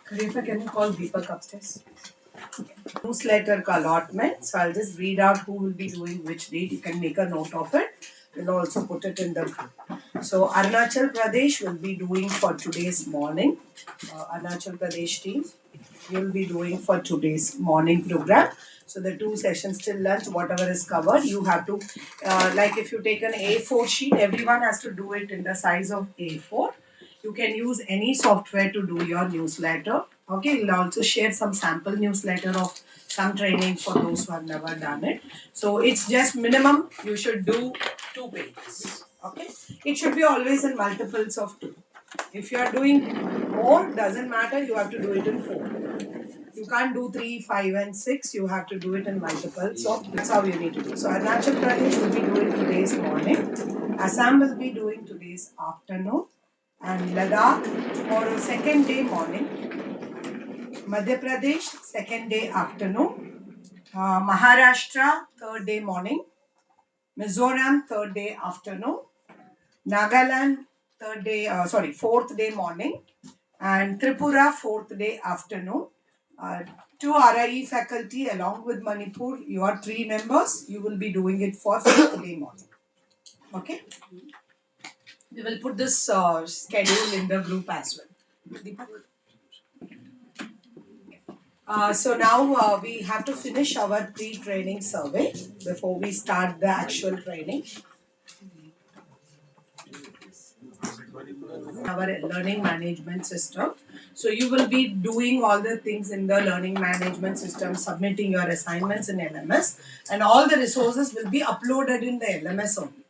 Khalifa, can you call Deepak upstairs? Newsletter ka allotment. So I'll just read out who will be doing which date. You can make a note of it. We'll also put it in the group. So Arunachal Pradesh will be doing for today's morning. Arunachal Pradesh team, you'll be doing for today's morning program. So the 2 sessions till lunch, whatever is covered, you have to, like if you take an A4 sheet, everyone has to do it in the size of A4. You can use any software to do your newsletter. Okay, we'll also share some sample newsletter of some training for those who have never done it. So it's just minimum, you should do 2 pages. Okay, it should be always in multiples of 2. If you are doing more, doesn't matter, you have to do it in 4. You can't do 3, 5, and 6. You have to do it in multiples. So that's how you need to do. So Arunachal Pradesh will be doing today's morning. Assam will be doing today's afternoon. And Ladakh tomorrow, second day morning. Madhya Pradesh, second day afternoon. Maharashtra, third day morning. Mizoram, third day afternoon. Nagaland, fourth day morning. And Tripura, fourth day afternoon. Two RIE faculty along with Manipur, you are 3 members. You will be doing it for fifth day morning. Okay? We will put this schedule in the group as well. So now we have to finish our pre-training survey before we start the actual training. Our learning management system. So you will be doing all the things in the learning management system, submitting your assignments in LMS, and all the resources will be uploaded in the LMS only.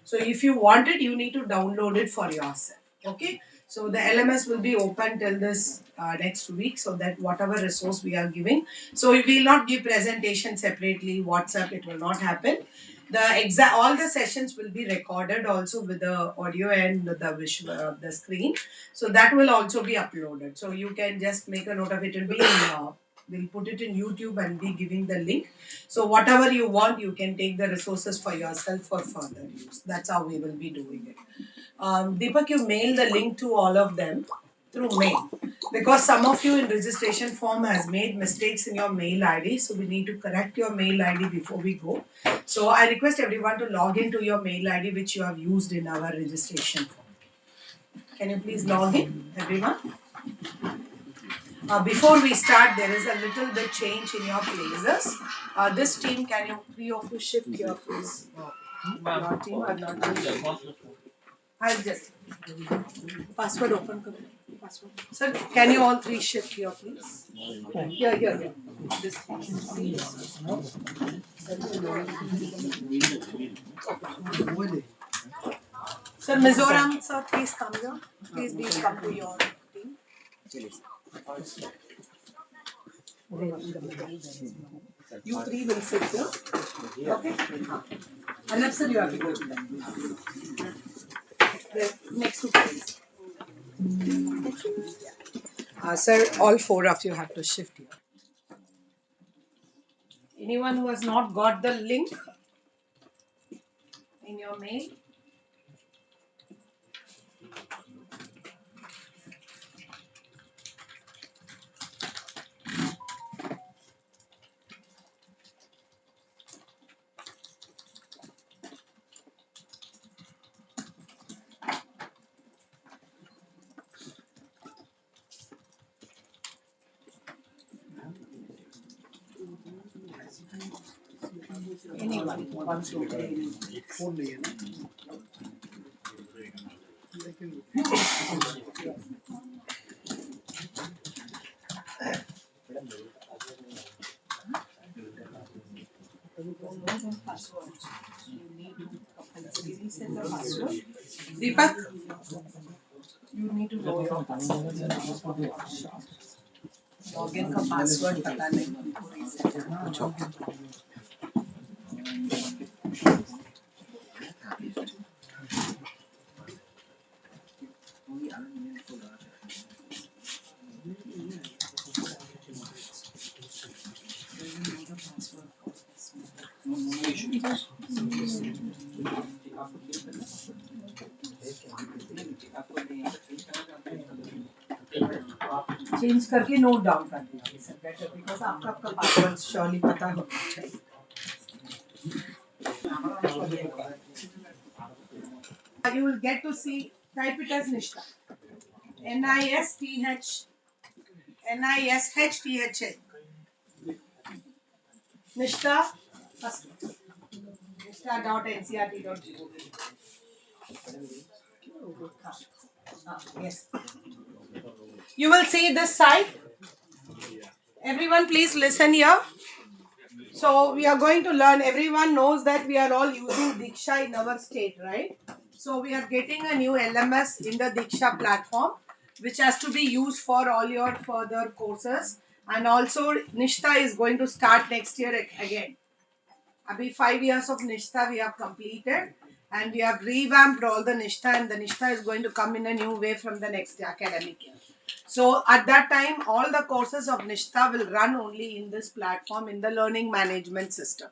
So if you want it, you need to download it for yourself. Okay. So the LMS will be open till this next week, so that whatever resource we are giving, so we will not give presentation separately, WhatsApp, it will not happen. The all the sessions will be recorded also with the audio and the visual, the screen. So that will also be uploaded. So you can just make a note of it. It will be in, we'll put it in YouTube and be giving the link. So whatever you want, you can take the resources for yourself for further use. That's how we will be doing it. Deepak, you mail the link to all of them through mail, because some of you in registration form has made mistakes in your mail ID. So we need to correct your mail ID before we go. So I request everyone to log into your mail ID which you have used in our registration form. Can you please log in, everyone? Before we start, there is a little bit change in your places. This team, can you 3 of you shift your place? Your team are not doing. I'll just password open. Password. Sir, can you all 3 shift here, please? Here. This please. Sir, Mizoram, sir, please come here. Please come to your team. You 3 will sit here. Okay? Anab sir, you have to go to them. Next to please. Sir, all 4 of you have to shift here. Anyone who has not got the link in your mail? Anyone who wants to play. Deepak, you need to know your password. Login का password पता नहीं हमको reset. Change करके note down कर दीजिए sir, better, because आपका password surely पता होना चाहिए. You will get to see, type it as Nishtha. Nishtha. Nishtha, first one. Nishtha.ncrt.gov. Yes. You will see this side. Everyone, please listen here. So we are going to learn. Everyone knows that we are all using Diksha in our state, right? So we are getting a new LMS in the Diksha platform, which has to be used for all your further courses. And also Nishtha is going to start next year again. Abhi 5 years of Nishtha we have completed, and we have revamped all the Nishtha, and the Nishtha is going to come in a new way from the next academic year. So at that time, all the courses of Nishtha will run only in this platform, in the learning management system.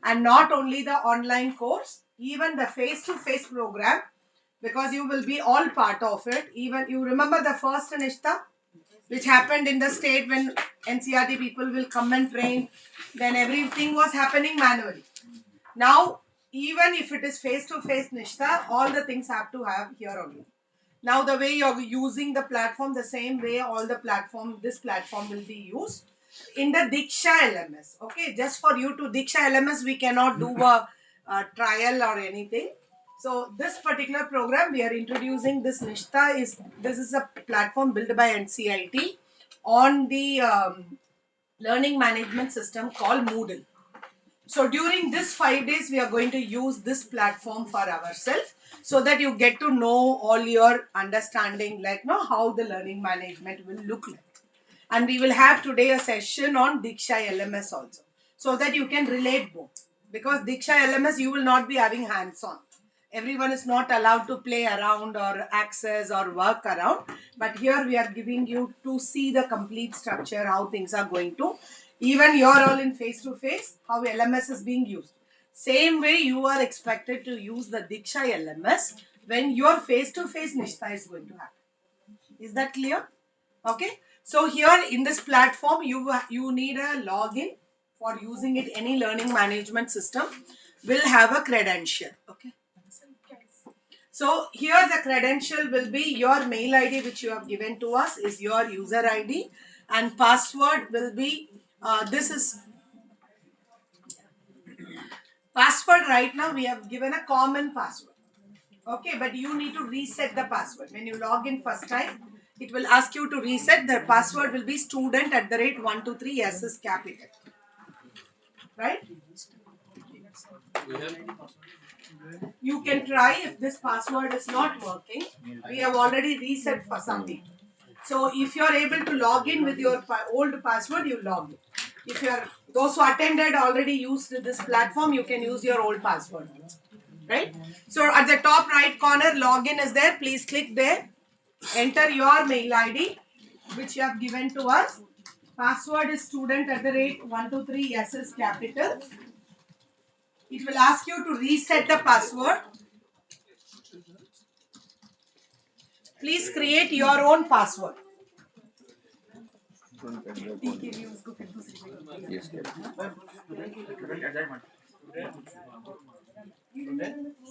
And not only the online course, even the face-to-face program, because you will be all part of it. Even you remember the first Nishtha, which happened in the state when NCRT people will come and train, then everything was happening manually. Now, even if it is face-to-face Nishtha, all the things have to have here only. Now the way you're using the platform, the same way all the platform, this platform will be used in the Diksha LMS. Okay, just for you to Diksha LMS, we cannot do a trial or anything. So this particular program we are introducing, this Nishtha, this is a platform built by NCIT on the learning management system called Moodle. So during this 5 days, we are going to use this platform for ourselves, so that you get to know all your understanding, like how the learning management will look like. And we will have today a session on Diksha LMS also, so that you can relate both. Because Diksha LMS, you will not be having hands-on. Everyone is not allowed to play around or access or work around. But here we are giving you to see the complete structure, how things are going to. Even you are all in face-to-face, how LMS is being used. Same way you are expected to use the Diksha LMS when your face-to-face Nishtha is going to happen. Is that clear? Okay. So here in this platform, you need a login for using it. Any learning management system will have a credential. Okay. So here the credential will be your mail ID, which you have given to us is your user ID, and password will be this is password. Right now we have given a common password. Okay, but you need to reset the password. When you log in first time, it will ask you to reset. The password will be student@123 SS capital. Right? You can try if this password is not working. We have already reset for some people. So if you are able to log in with your old password, you log in. If you are those who attended already used this platform, you can use your old password. Right? So at the top right corner, login is there. Please click there. Enter your mail ID, which you have given to us. Password is student@123 SS capital. It will ask you to reset the password. Please create your own password. Yes,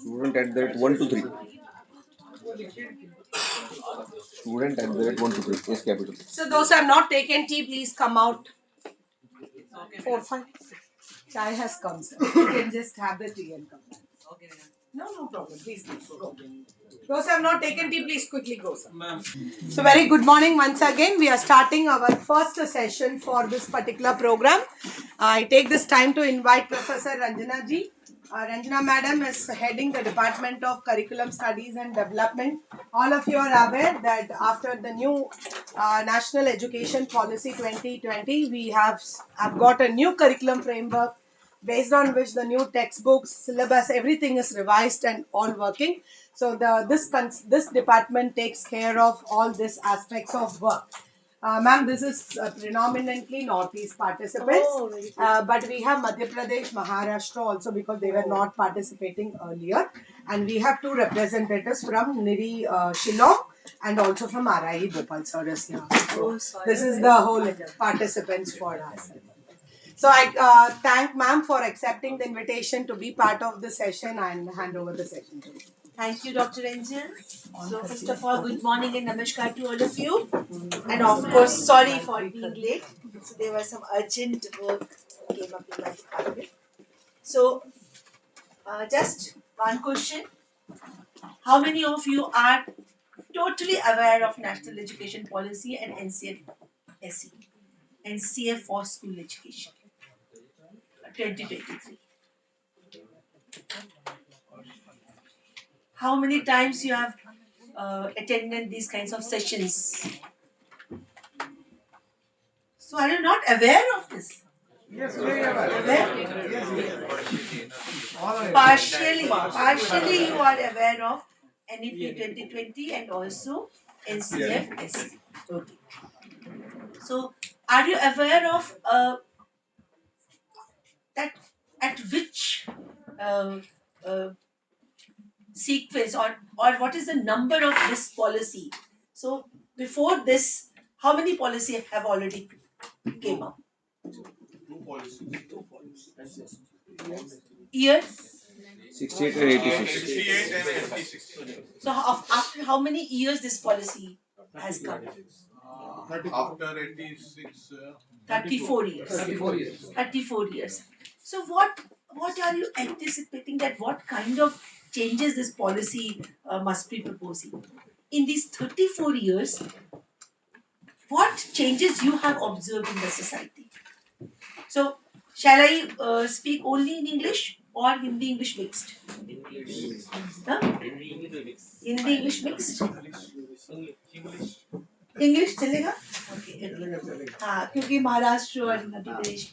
student at that 123. Student at that 123. Yes, capital. So those who have not taken tea, please come out. 4, 5. Chai has come, sir. You can just have the tea and come back. Okay. No problem. Please go. Those who have not taken tea, please quickly go, sir. So very good morning once again. We are starting our first session for this particular program. I take this time to invite Professor Ranjana ji. Ranjana madam is heading the Department of Curriculum Studies and Development. All of you are aware that after the new National Education Policy 2020, we have got a new curriculum framework based on which the new textbooks, syllabus, everything is revised and all working. So this department takes care of all these aspects of work. Ma'am, this is predominantly Northeast participants, but we have Madhya Pradesh, Maharashtra also, because they were not participating earlier, and we have 2 representatives from Niri Shillong and also from RIE Bhopal sir is here. So Oh, sorry. this is the whole participants for us. So I thank ma'am for accepting the invitation to be part of the session and hand over the session to you. Thank you, Dr. Angel. So, first of all, good morning and namaskar to all of you. And of course, sorry for being late. So, there was some urgent work came up in my department. So, just one question. How many of you are totally aware of National Education Policy and NCF NCF for School Education 2023? How many times you have attended these kinds of sessions? So are you not aware of this? Yes, very aware. Aware? Yes, Partially you are aware of NEP 2020 and also NCF. Okay. So are you aware of that at which uh, uh, sequence or what is the number of this policy? So before this, how many policies have already came up? Years? 68 and 86. So after how many years this policy has come? After 86, 34 years. 34 years. So what are you anticipating that what kind of changes this policy must be proposing? In these 34 years, what changes you have observed in the society? So shall I speak only in English or Hindi English mixed? Huh? Hindi English mixed? English चलेगा हाँ क्योंकि महाराष्ट्र और Madhya Pradesh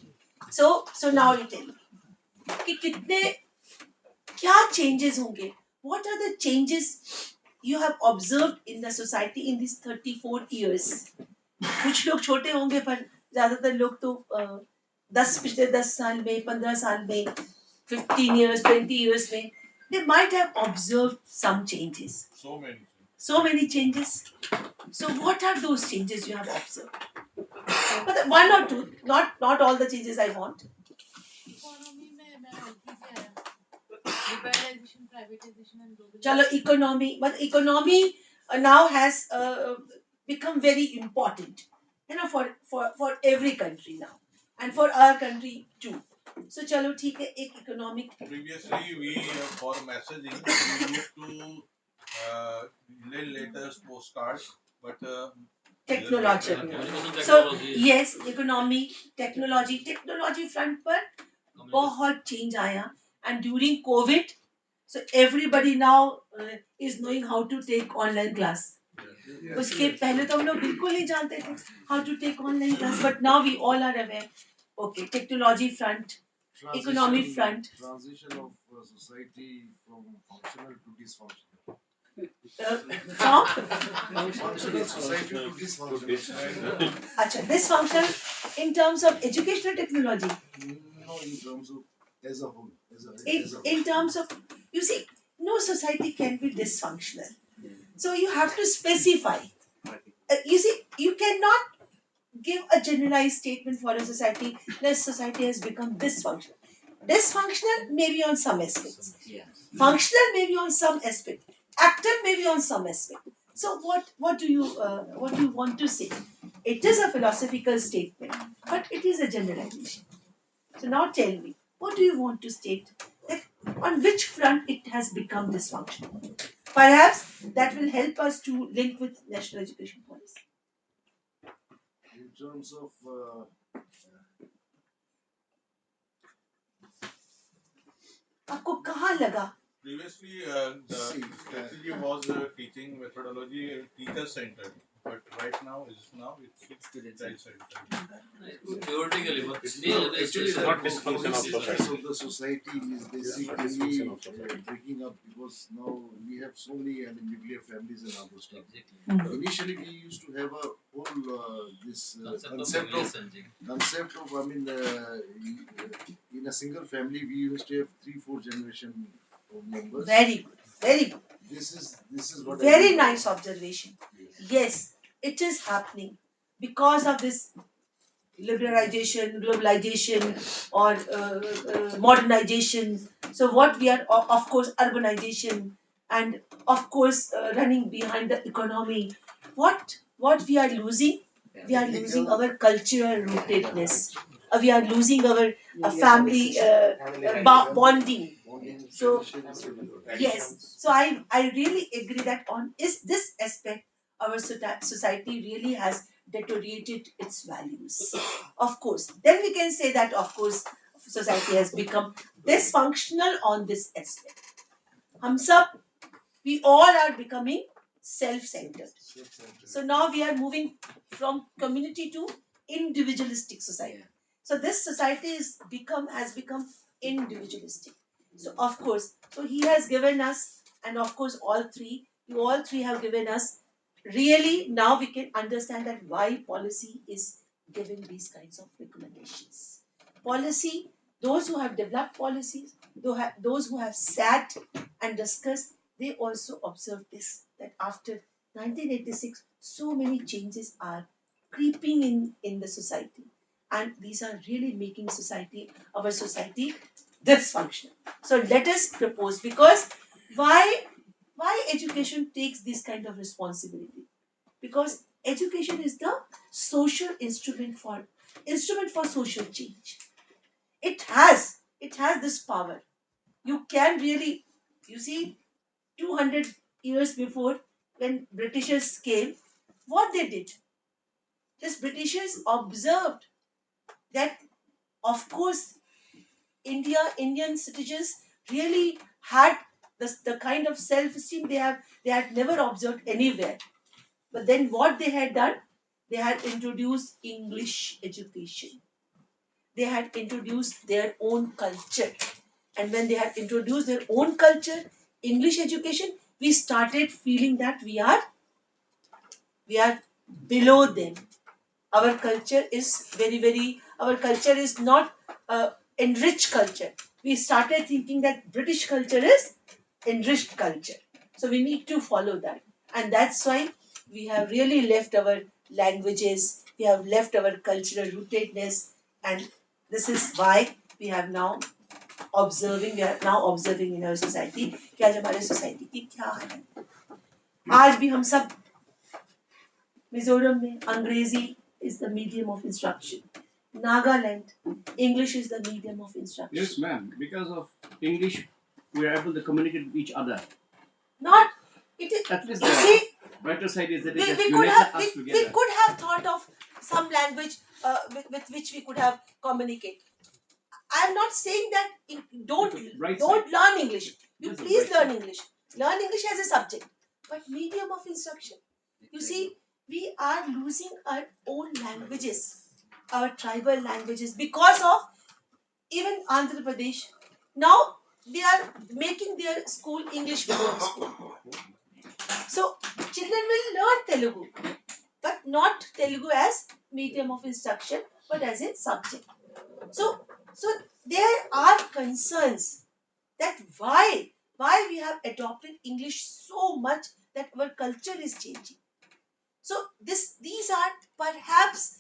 so now you tell कि कितने क्या changes होंगे what are the changes you have observed in the society in this 34 years कुछ लोग छोटे होंगे पर ज्यादातर लोग तो 10 साल में 15 साल में 15 years 20 years में they might have observed some changes so many changes. So what are those changes you have observed? But one or two, not all the changes I want. Economy में मैं हल्की से आया liberalisation privatisation and global Chalo economy, but economy now has become very important, for every country now, and for our country too. So chalo ठीक है एक economic. previously we for messaging we used to mail letters, postcards, but Technology. So yes, economy, technology front पर बहुत change आया, and during COVID, so everybody now is knowing how to take online class. उसके पहले तो हम लोग बिल्कुल नहीं जानते थे how to take online class, but now we all are aware. Okay, technology front, economic front. Transition of society from functional to dysfunctional. From Functional society to dysfunctional. अच्छा dysfunctional in terms of educational technology. No, in terms of as a whole. In terms of, you see, no society can be dysfunctional. So you have to specify. You see, you cannot give a generalized statement for a society. This society has become dysfunctional. Dysfunctional maybe on some aspects. Functional maybe on some aspect. Active maybe on some aspect. So what do you want to say? It is a philosophical statement, but it is a generalization. So now tell me, what do you want to state? That on which front it has become dysfunctional? Perhaps that will help us to link with national education policy. In terms of आपको कहाँ लगा? previously the strategy was teaching methodology teacher centered, but right now it's student centered. Theoretically, but still, actually it's not dysfunction of focus society. of the society is basically breaking up because now we have so many nuclear families and other stuff. Initially, we used to have a whole this concept of in a single family we used to have 3-4 generation of members. Very good, very good. this is what I Very mean. nice observation. Yes, it is happening because of this liberalization, globalization, or modernization. So what we are, of course, urbanization, and of course, running behind the economy. What we are losing? We are losing our cultural rootedness. We are losing our family bonding. So yes, so I really agree that on is this aspect our society really has deteriorated its values. Of course, then we can say that of course society has become dysfunctional on this aspect. Hum sab, we all are becoming self-centered. So now we are moving from community to individualistic society. So this society has become individualistic. So of course, so he has given us, and of course you all three have given us. Really, now we can understand that why policy is giving these kinds of recommendations. Policy, those who have developed policies, those who have sat and discussed, they also observed this that after 1986, so many changes are creeping in the society, and these are really making our society, dysfunctional. So let us propose, because why education takes this kind of responsibility? Because education is the social instrument for social change. It has this power. You can really, you see, 200 years before, when Britishers came, what they did, this Britishers observed that, of course, Indian citizens really had the kind of self-esteem they had never observed anywhere. But then what they had done, they had introduced English education. They had introduced their own culture. And when they had introduced their own culture, English education, we started feeling that we are below them. Our culture is our culture is not enriched culture. We started thinking that British culture is enriched culture. So we need to follow that. And that's why we have really left our languages, we have left our cultural rootedness, and this is why we are now observing in our society कि आज हमारे society की क्या हाल है. आज भी हम सब मिजोरम में अंग्रेजी is the medium of instruction. Nagaland, English is the medium of instruction. Yes, ma'am. Because of English, we are able to communicate with each other. Not it is. At least You the see, brighter side is that it we, has we could united have us we together. could have thought of some language with which we could have communicate. I am not saying that don't Right learn English. You There's a please bright learn side. English. Learn English as a subject, but medium of instruction. You see, we are losing our own languages, our tribal languages, because of even Andhra Pradesh. Now they are making their school English medium school. So children will learn Telugu, but not Telugu as medium of instruction, but as a subject. So, so there are concerns that why we have adopted English so much that our culture is changing. So these are perhaps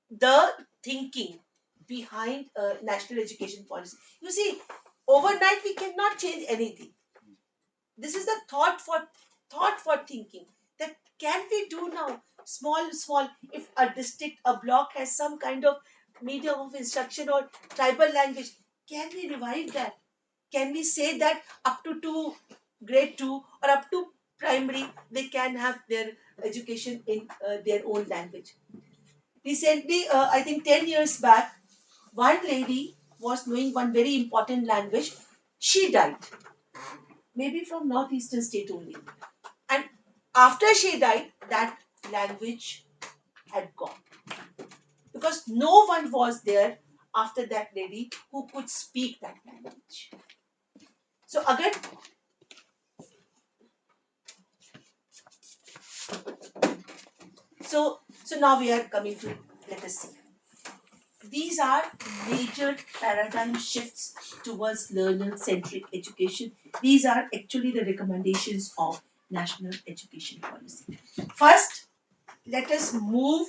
the thinking behind national education policy. You see, overnight we cannot change anything. This is the thought for thinking, that can we do now small, if a district, a block has some kind of medium of instruction or tribal language, can we revive that? Can we say that up to grade 2 or up to primary they can have their education in their own language? Recently, I think 10 years back, one lady was knowing one very important language. She died, maybe from northeastern state only. And after she died, that language had gone. Because no one was there after that lady who could speak that language. So again, so now we are coming to, let us see. These are major paradigm shifts towards learner-centric education. These are actually the recommendations of National Education Policy. First, let us move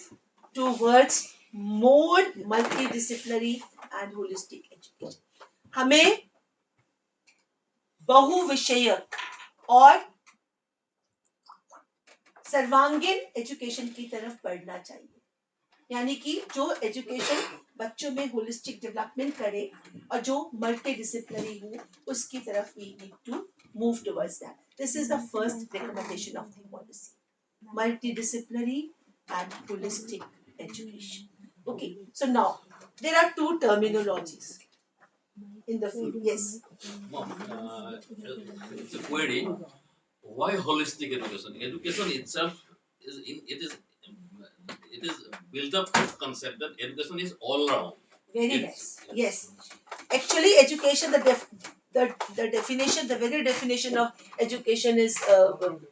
towards more multidisciplinary and holistic education. हमें बहुविषयक और सर्वांगीण education की तरफ बढ़ना चाहिए, यानी कि जो एजुकेशन बच्चों में होलिस्टिक डेवलपमेंट करे और जो मल्टी डिसिप्लिनरी हो, उसकी तरफ we need to move towards that. This is the first recommendation of the policy, multidisciplinary and holistic education. Okay, so now there are two terminologies in the field. Yes. Mom, it's a query. Why holistic education? Education itself it is built up of concept that education is all round. Very It's- nice. Yes. Actually, education, the definition, the very definition of education is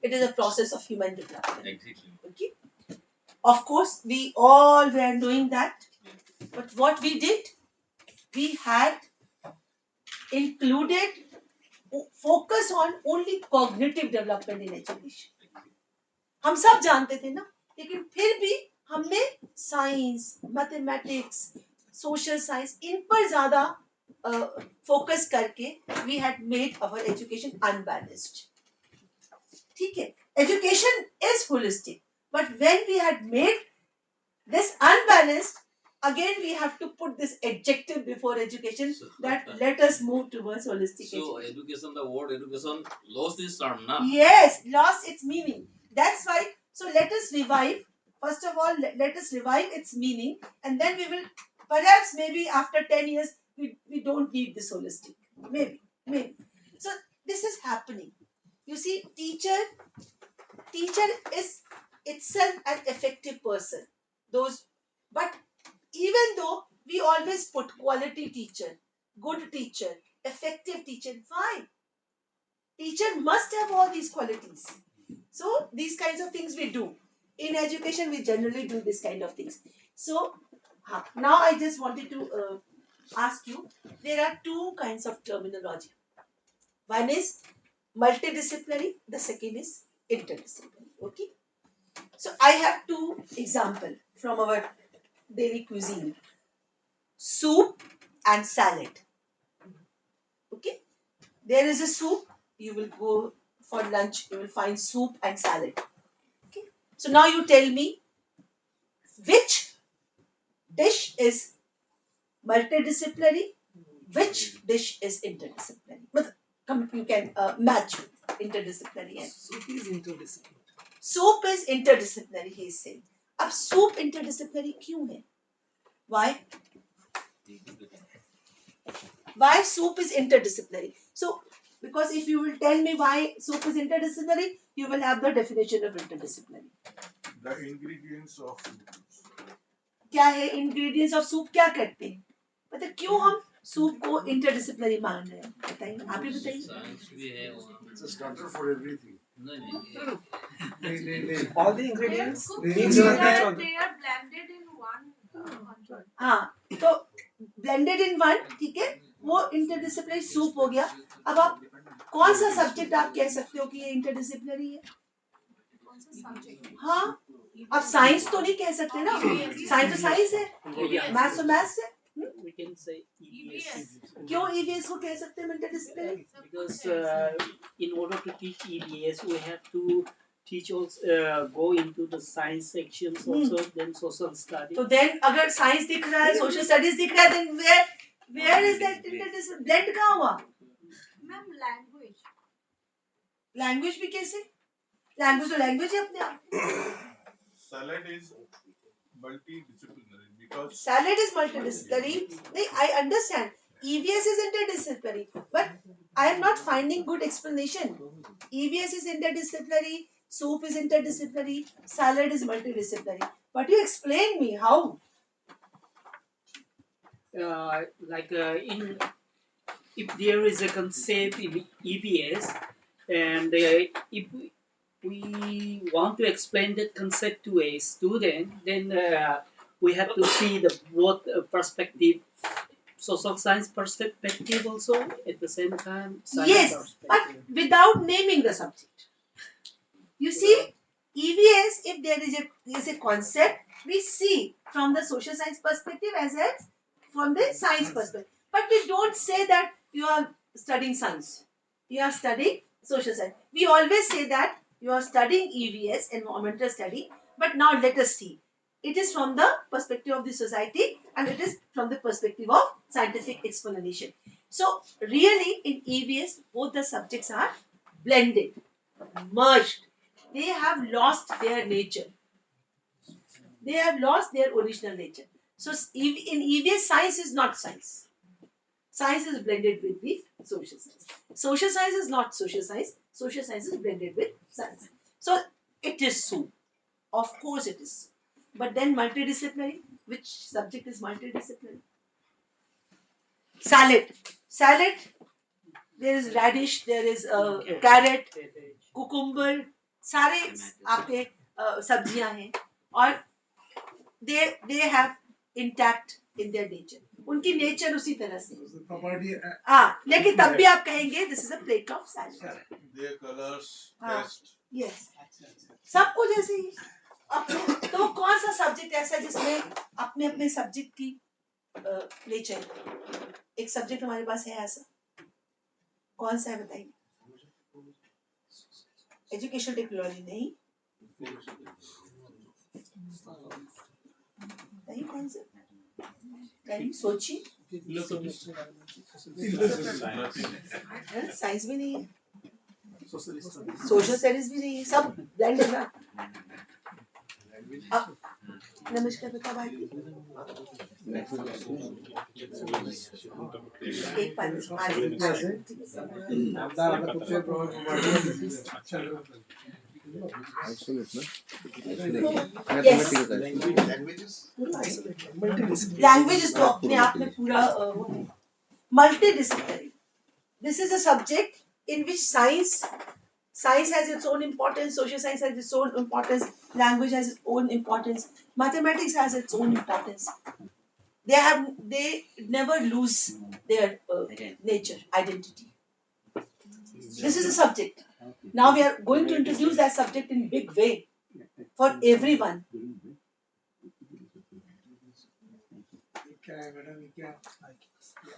it is a process of human development. Exactly. Okay. Of course, we all were doing that, but what we did, we had included focus on only cognitive development in education. हम सब जानते थे ना, लेकिन फिर भी हमने science, mathematics, social science इन पर ज्यादा फोकस करके we had made our education unbalanced. ठीक है, education is holistic, but when we had made this unbalanced, again we have to put this adjective before education that let us move towards holistic So education. the word education lost its term now. Yes, lost its meaning. That's why, so let us revive, first of all let us revive its meaning, and then we will perhaps maybe after 10 years we don't need this holistic, maybe. So this is happening. You see, teacher is itself an effective person, those, but even though we always put quality teacher, good teacher, effective teacher, why? Teacher must have all these qualities. So these kinds of things we do in education. We generally do this kind of things. So now I just wanted to ask you, there are two kinds of terminology. One is multidisciplinary, the second is interdisciplinary. Okay, so I have two example from our daily cuisine: soup and salad. Okay, there is a soup, you will go for lunch, you will find soup and salad. Okay, so now you tell me which dish is multidisciplinary, which dish is interdisciplinary. But you can match interdisciplinary and Soup is interdisciplinary. soup is interdisciplinary, he is saying. अब soup interdisciplinary क्यों है? Why? Why soup is interdisciplinary? So, because if you will tell me why soup is interdisciplinary, you will have the definition of interdisciplinary. The ingredients of soup. क्या है ingredients of soup? क्या करते हैं? मतलब क्यों हम soup को interdisciplinary मान रहे हैं? बताइए, आप ही बताइए. Science भी है वहाँ. It's a starter for everything. नहीं. All the ingredients They needs to are be each other. blended in one concept. हाँ, तो blended in one, ठीक है, वो interdisciplinary soup हो गया. अब आप कौन सा सब्जेक्ट आप कह सकते हो कि ये interdisciplinary है? कौन सा subject? हाँ, आप साइंस तो नहीं कह सकते ना, साइंस तो साइंस है, मैथ्स तो मैथ्स है. We can say EVS. क्यों EVS को कह सकते हैं interdisciplinary? Because in order to teach EVS, we have to teach also go into the science sections also, then social studies. तो then अगर साइंस दिख रहा है, सोशल स्टडीज दिख रहा है, then where is that interdisciplinary blend कहाँ हुआ? Ma'am, language. लैंग्वेज भी कैसे? लैंग्वेज तो लैंग्वेज है अपने आप. Salad is multidisciplinary because Salad is multidisciplinary. नहीं, I understand. EVS is interdisciplinary, but I am not finding good explanation. EVS is interdisciplinary, soup is interdisciplinary, salad is multidisciplinary. But you explain me how? In if there is a concept in EVS, and if we want to explain that concept to a student, then we have to see the both perspective social science perspective also at the same time science Yes, but perspective. without naming the subject. You see, EVS, if there is a concept, we see from the social science perspective as well as from the science perspective. But we don't say that you are studying science. You are studying social science. We always say that you are studying EVS, environmental study. But now let us see. It is from the perspective of the society and it is from the perspective of scientific explanation. So really in EVS, both the subjects are blended, merged. They have lost their nature. They have lost their original nature. So in EVS, science is not science. Science is blended with the social science. Social science is not social science. Social science is blended with science. So it is so. Of course it is so. But then multidisciplinary. Which subject is multidisciplinary? Salad. Salad. There is radish. There is carrot. Cucumber सारे आपके सब्जियां हैं और they have intact in their nature. उनकी nature उसी तरह से हाँ लेकिन तब भी आप कहेंगे this is a plate of salad. Their colors, हाँ. taste. Yes. सब कुछ ऐसे ही तो वो कौन सा सब्जेक्ट ऐसा है जिसमें अपने अपने सब्जेक्ट की नेचर एक सब्जेक्ट हमारे पास है ऐसा कौन सा है बताइए एजुकेशन टेक्नोलॉजी नहीं नहीं कौन सा कहीं सोचिए साइंस भी नहीं है सोशल स्टडीज भी नहीं है सब ब्लेंड है ना अब नमस्कार बता भाई एक लैंग्वेज तो अपने आप में पूरा multidisciplinary this is a subject in which Science has its own importance, social science has its own importance, language has its own importance, mathematics has its own importance. They never lose their nature, identity. This is a subject. Now we are going to introduce that subject in big way for everyone.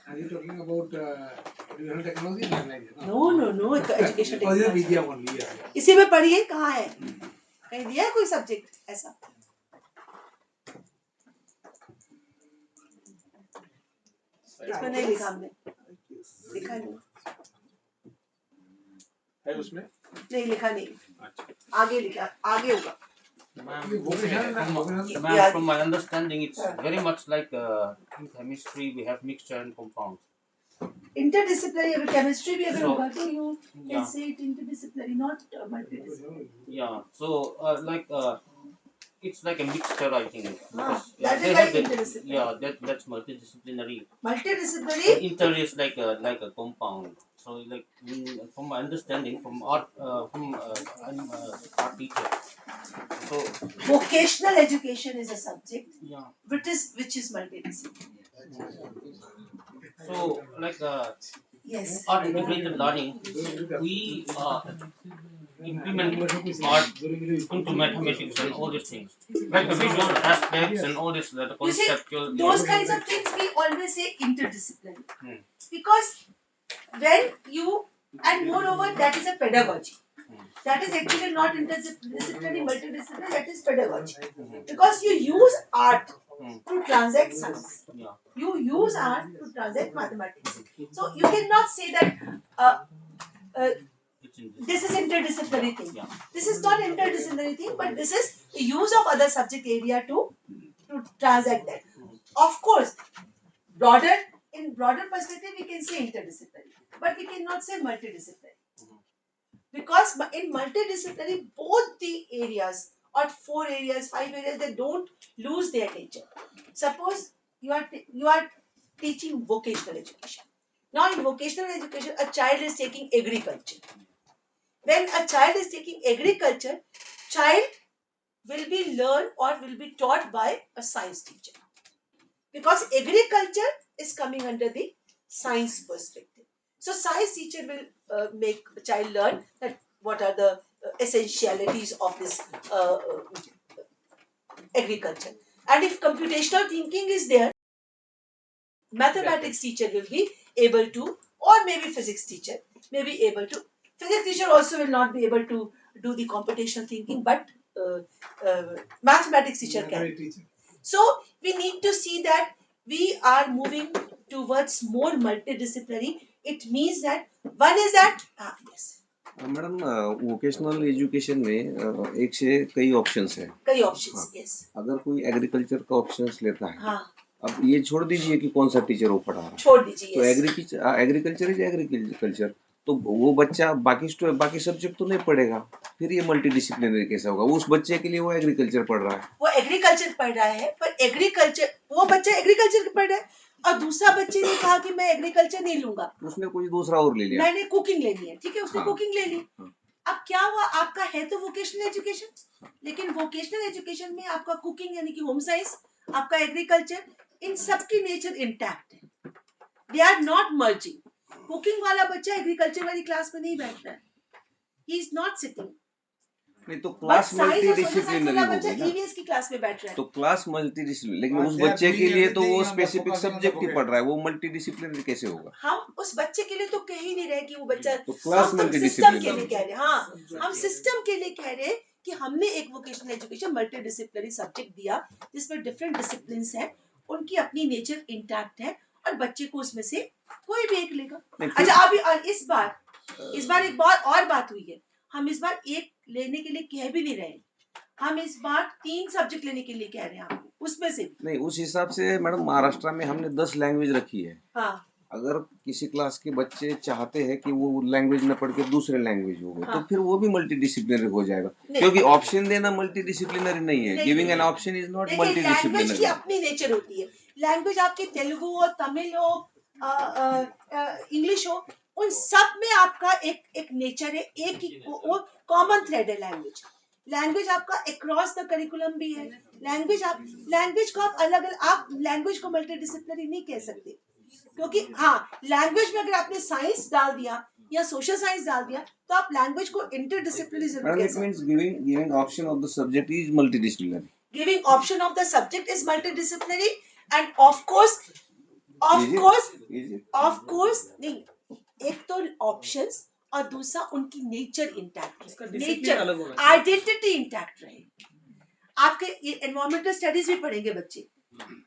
Are you talking about educational technology? No, education technology. Vidya only, yes. इसी में पढ़िए कहाँ है कहीं दिया है कोई subject ऐसा इसमें नहीं लिखा हमने लिखा नहीं है उसमें नहीं लिखा नहीं आगे लिखा आगे होगा From my understanding, it's very much like in chemistry we have mixture and compound. Interdisciplinary अगर chemistry भी अगर So, होगा तो you can yeah. say it interdisciplinary not multidisciplinary. Yeah, so it's like a mixture, I think. Because, that they is have like the- interdisciplinary. Yeah, that's multidisciplinary. Multidisciplinary Inter is like a compound. So like from my understanding, from art, I'm art teacher. So vocational education is a subject yeah. which is multidisciplinary. So like Yes. art integrated learning, we implement art into mathematics and all these things, like the visual aspects and all this, the You see, conceptual. those kinds of things we always say interdisciplinary Hmm. because when you and moreover that is a pedagogy. That is actually not interdisciplinary, multidisciplinary. That is pedagogy because you use art to transact science. Yeah. You use art to transact mathematics. So you cannot say that this is interdisciplinary thing. Yeah. This is not interdisciplinary thing, but this is the use of other subject area to transact that. Of course, in broader perspective, we can say interdisciplinary, but we cannot say multidisciplinary. Because in multidisciplinary, both the areas or 4 areas, 5 areas, they don't lose their nature. Suppose you are teaching vocational education. Now in vocational education, a child is taking agriculture. When a child is taking agriculture, child will be learned or will be taught by a science teacher. because agriculture is coming under the science perspective. So science teacher will make a child learn that what are the essentialities of this agriculture. And if computational thinking is there, mathematics teacher will be able to, or maybe physics teacher may be able to. Physics teacher also will not be able to do the computational thinking, but mathematics teacher can. Very teacher. So we need to see that we are moving towards more multidisciplinary. It means that one is that yes, madam vocational education में एक से कई options हैं. कई options. हाँ. Yes. अगर कोई agriculture का ऑप्शंस लेता है, हाँ. अब ये छोड़ दीजिए कि कौन सा टीचर वो पढ़ा रहा है, छोड़ दीजिए. तो yes. एग्रीकल्चर इज एग्रीकल्चर, तो वो बच्चा बाकी सब्जेक्ट तो नहीं पढ़ेगा, फिर ये मल्टी डिसिप्लिनरी कैसा होगा? उस बच्चे के लिए वो एग्रीकल्चर पढ़ रहा है, वो एग्रीकल्चर पढ़ रहा है, पर एग्रीकल्चर वो बच्चा एग्रीकल्चर पढ़ रहा है और दूसरा बच्चे ने कहा कि मैं एग्रीकल्चर नहीं लूंगा, उसने कुछ दूसरा और ले लिया. मैंने कुकिंग लेनी है. ठीक है, उसने हाँ. कुकिंग ले ली. हाँ. अब क्या हुआ, आपका है तो वोकेशनल एजुकेशन, लेकिन वोकेशनल एजुकेशन में आपका कुकिंग यानी कि होम साइंस, आपका एग्रीकल्चर, इन सब की नेचर इंटैक्ट है. They are not merging. Cooking वाला बच्चा एग्रीकल्चर वाली क्लास में नहीं बैठ रहा है, ही इज नॉट सिटिंग. नहीं तो क्लास मल्टी डिसिप्लिनरी हो बच्चा गई ना, ईवीएस की क्लास में बैठ रहा है. तो क्लास मल्टी डिसिप्लिन, लेकिन But उस they are बच्चे के doing लिए तो वो everything on the specific focusing on the subject ही पढ़ रहा है, वो vocation. मल्टी डिसिप्लिनरी कैसे होगा? हम उस बच्चे के लिए तो कह ही नहीं रहे कि वो बच्चा, तो क्लास हम मल्टी सिस्टम के लिए डिसिप्लिनरी. कह रहे हैं. हाँ, हम सिस्टम के लिए कह रहे हैं कि हमने एक vocational education multi disciplinary subject दिया जिसमें डिफरेंट डिसिप्लिन हैं, उनकी अपनी नेचर इंटैक्ट है और बच्चे को उसमें से कोई भी एक लेगा. अच्छा, अभी और इस बार एक और बात हुई है. हम इस बार एक लेने के लिए कह भी नहीं रहे, हम इस बार 3 सब्जेक्ट लेने के लिए कह रहे हैं आपको, उसमें से नहीं, उस हिसाब से मैडम महाराष्ट्र में हमने 10 लैंग्वेज रखी है. हाँ. अगर किसी क्लास के बच्चे चाहते हैं कि वो लैंग्वेज न पढ़ के दूसरे लैंग्वेज हो गए, हाँ. तो फिर वो भी मल्टी डिसिप्लिनरी हो जाएगा, क्योंकि ऑप्शन देना मल्टी डिसिप्लिनरी नहीं है. Giving an option is not multi देखिए, लैंग्वेज की डिसिप्लिनरी. अपनी नेचर होती है. लैंग्वेज आपकी तेलुगु हो, तमिल हो, इंग्लिश हो, उन सब में आपका एक नेचर है, एक ही कॉमन थ्रेड है. लैंग्वेज आपका अक्रॉस द करिकुलम भी है. लैंग्वेज को आप अलग अलग, आप लैंग्वेज को मल्टी डिसिप्लिनरी नहीं कह सकते, क्योंकि हाँ, लैंग्वेज में अगर आपने साइंस डाल दिया या सोशल साइंस डाल दिया तो आप लैंग्वेज को इंटरडिसिप्लिनरी जरूर मैडम कह इट सकते means giving option of the subject is multi disciplinary. Giving option of the subject is multidisciplinary, and of course नहीं, एक तो ऑप्शंस और दूसरा उनकी nature intact, nature identity intact रहे. आपके एनवायरमेंटल स्टडीज भी पढ़ेंगे बच्चे,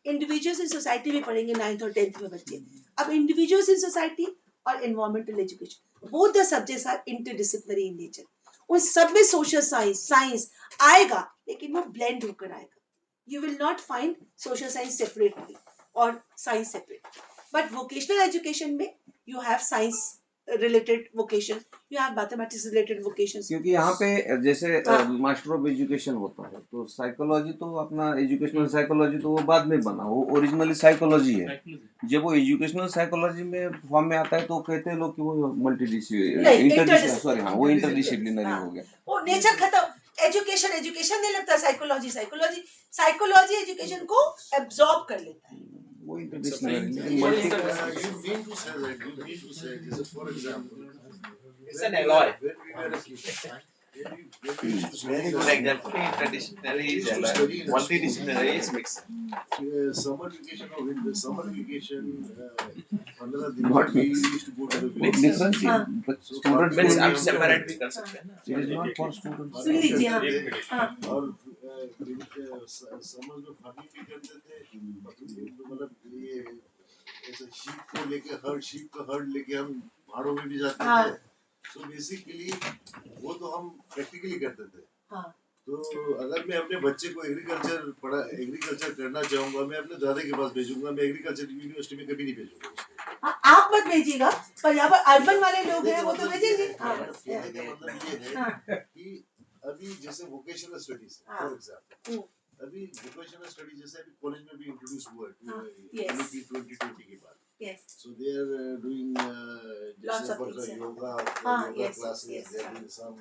इंडिविजुअल्स इन सोसाइटी भी पढ़ेंगे 9th और 10th में बच्चे. अब इंडिविजुअल्स इन सोसाइटी और environmental education, both the subjects are interdisciplinary in nature. उन सब में सोशल साइंस आएगा, लेकिन वो ब्लेंड होकर आएगा. You will not find social science separately और science separate. But vocational education में you have science related vocation, you have mathematics related vocation. क्योंकि यहाँ पे जैसे मास्टर ऑफ एजुकेशन होता है, तो साइकोलॉजी तो अपना एजुकेशनल साइकोलॉजी तो वो बाद में बना, वो ओरिजिनली साइकोलॉजी है. जब वो एजुकेशनल साइकोलॉजी में फॉर्म में आता है तो कहते हैं लोग कि वो वो इंटरडिसिप्लिनरी हो गया. वो नेचर खत्म. एजुकेशन नहीं लगता, साइकोलॉजी एजुकेशन को एब्जॉर्ब कर लेता है. वो interdisciplinary. You mean to say that, just for example, It's an alloy. when we were a kid, when we used to study, For example, interdisciplinary is alloy, multidisciplinary is mixed. summer vacation or winter, summer vacation, 15 दिन Not we mixed. used to go to the Big beach. difference है. But So, students Means को आप separate भी कर सकते हैं ना. it is not for students. सुन लीजिए. हाँ. और समर में फार्मिंग भी करते थे, मतलब ये ऐसे शीप को लेके शीप का हर्ड लेके हम पहाड़ों में भी जाते हाँ. थे. तो बेसिकली वो तो हम प्रैक्टिकली करते थे. हाँ. तो अगर मैं अपने बच्चे को एग्रीकल्चर करना चाहूंगा, मैं अपने दादा के पास भेजूंगा, मैं एग्रीकल्चर यूनिवर्सिटी में कभी नहीं भेजूंगा उसको. आप मत भेजिएगा, पर यहाँ पर अर्बन वाले लोग हैं वो तो भेजेंगे. कहने का मतलब ये है कि अभी जैसे वोकेशनल स्टडीज फॉर एग्जांपल, अभी वोकेशनल स्टडी जैसे अभी कॉलेज में भी इंट्रोड्यूस हुआ है 2020 के बाद. So they are doing Lots of for things, the yoga yes, classes, yes. they are doing some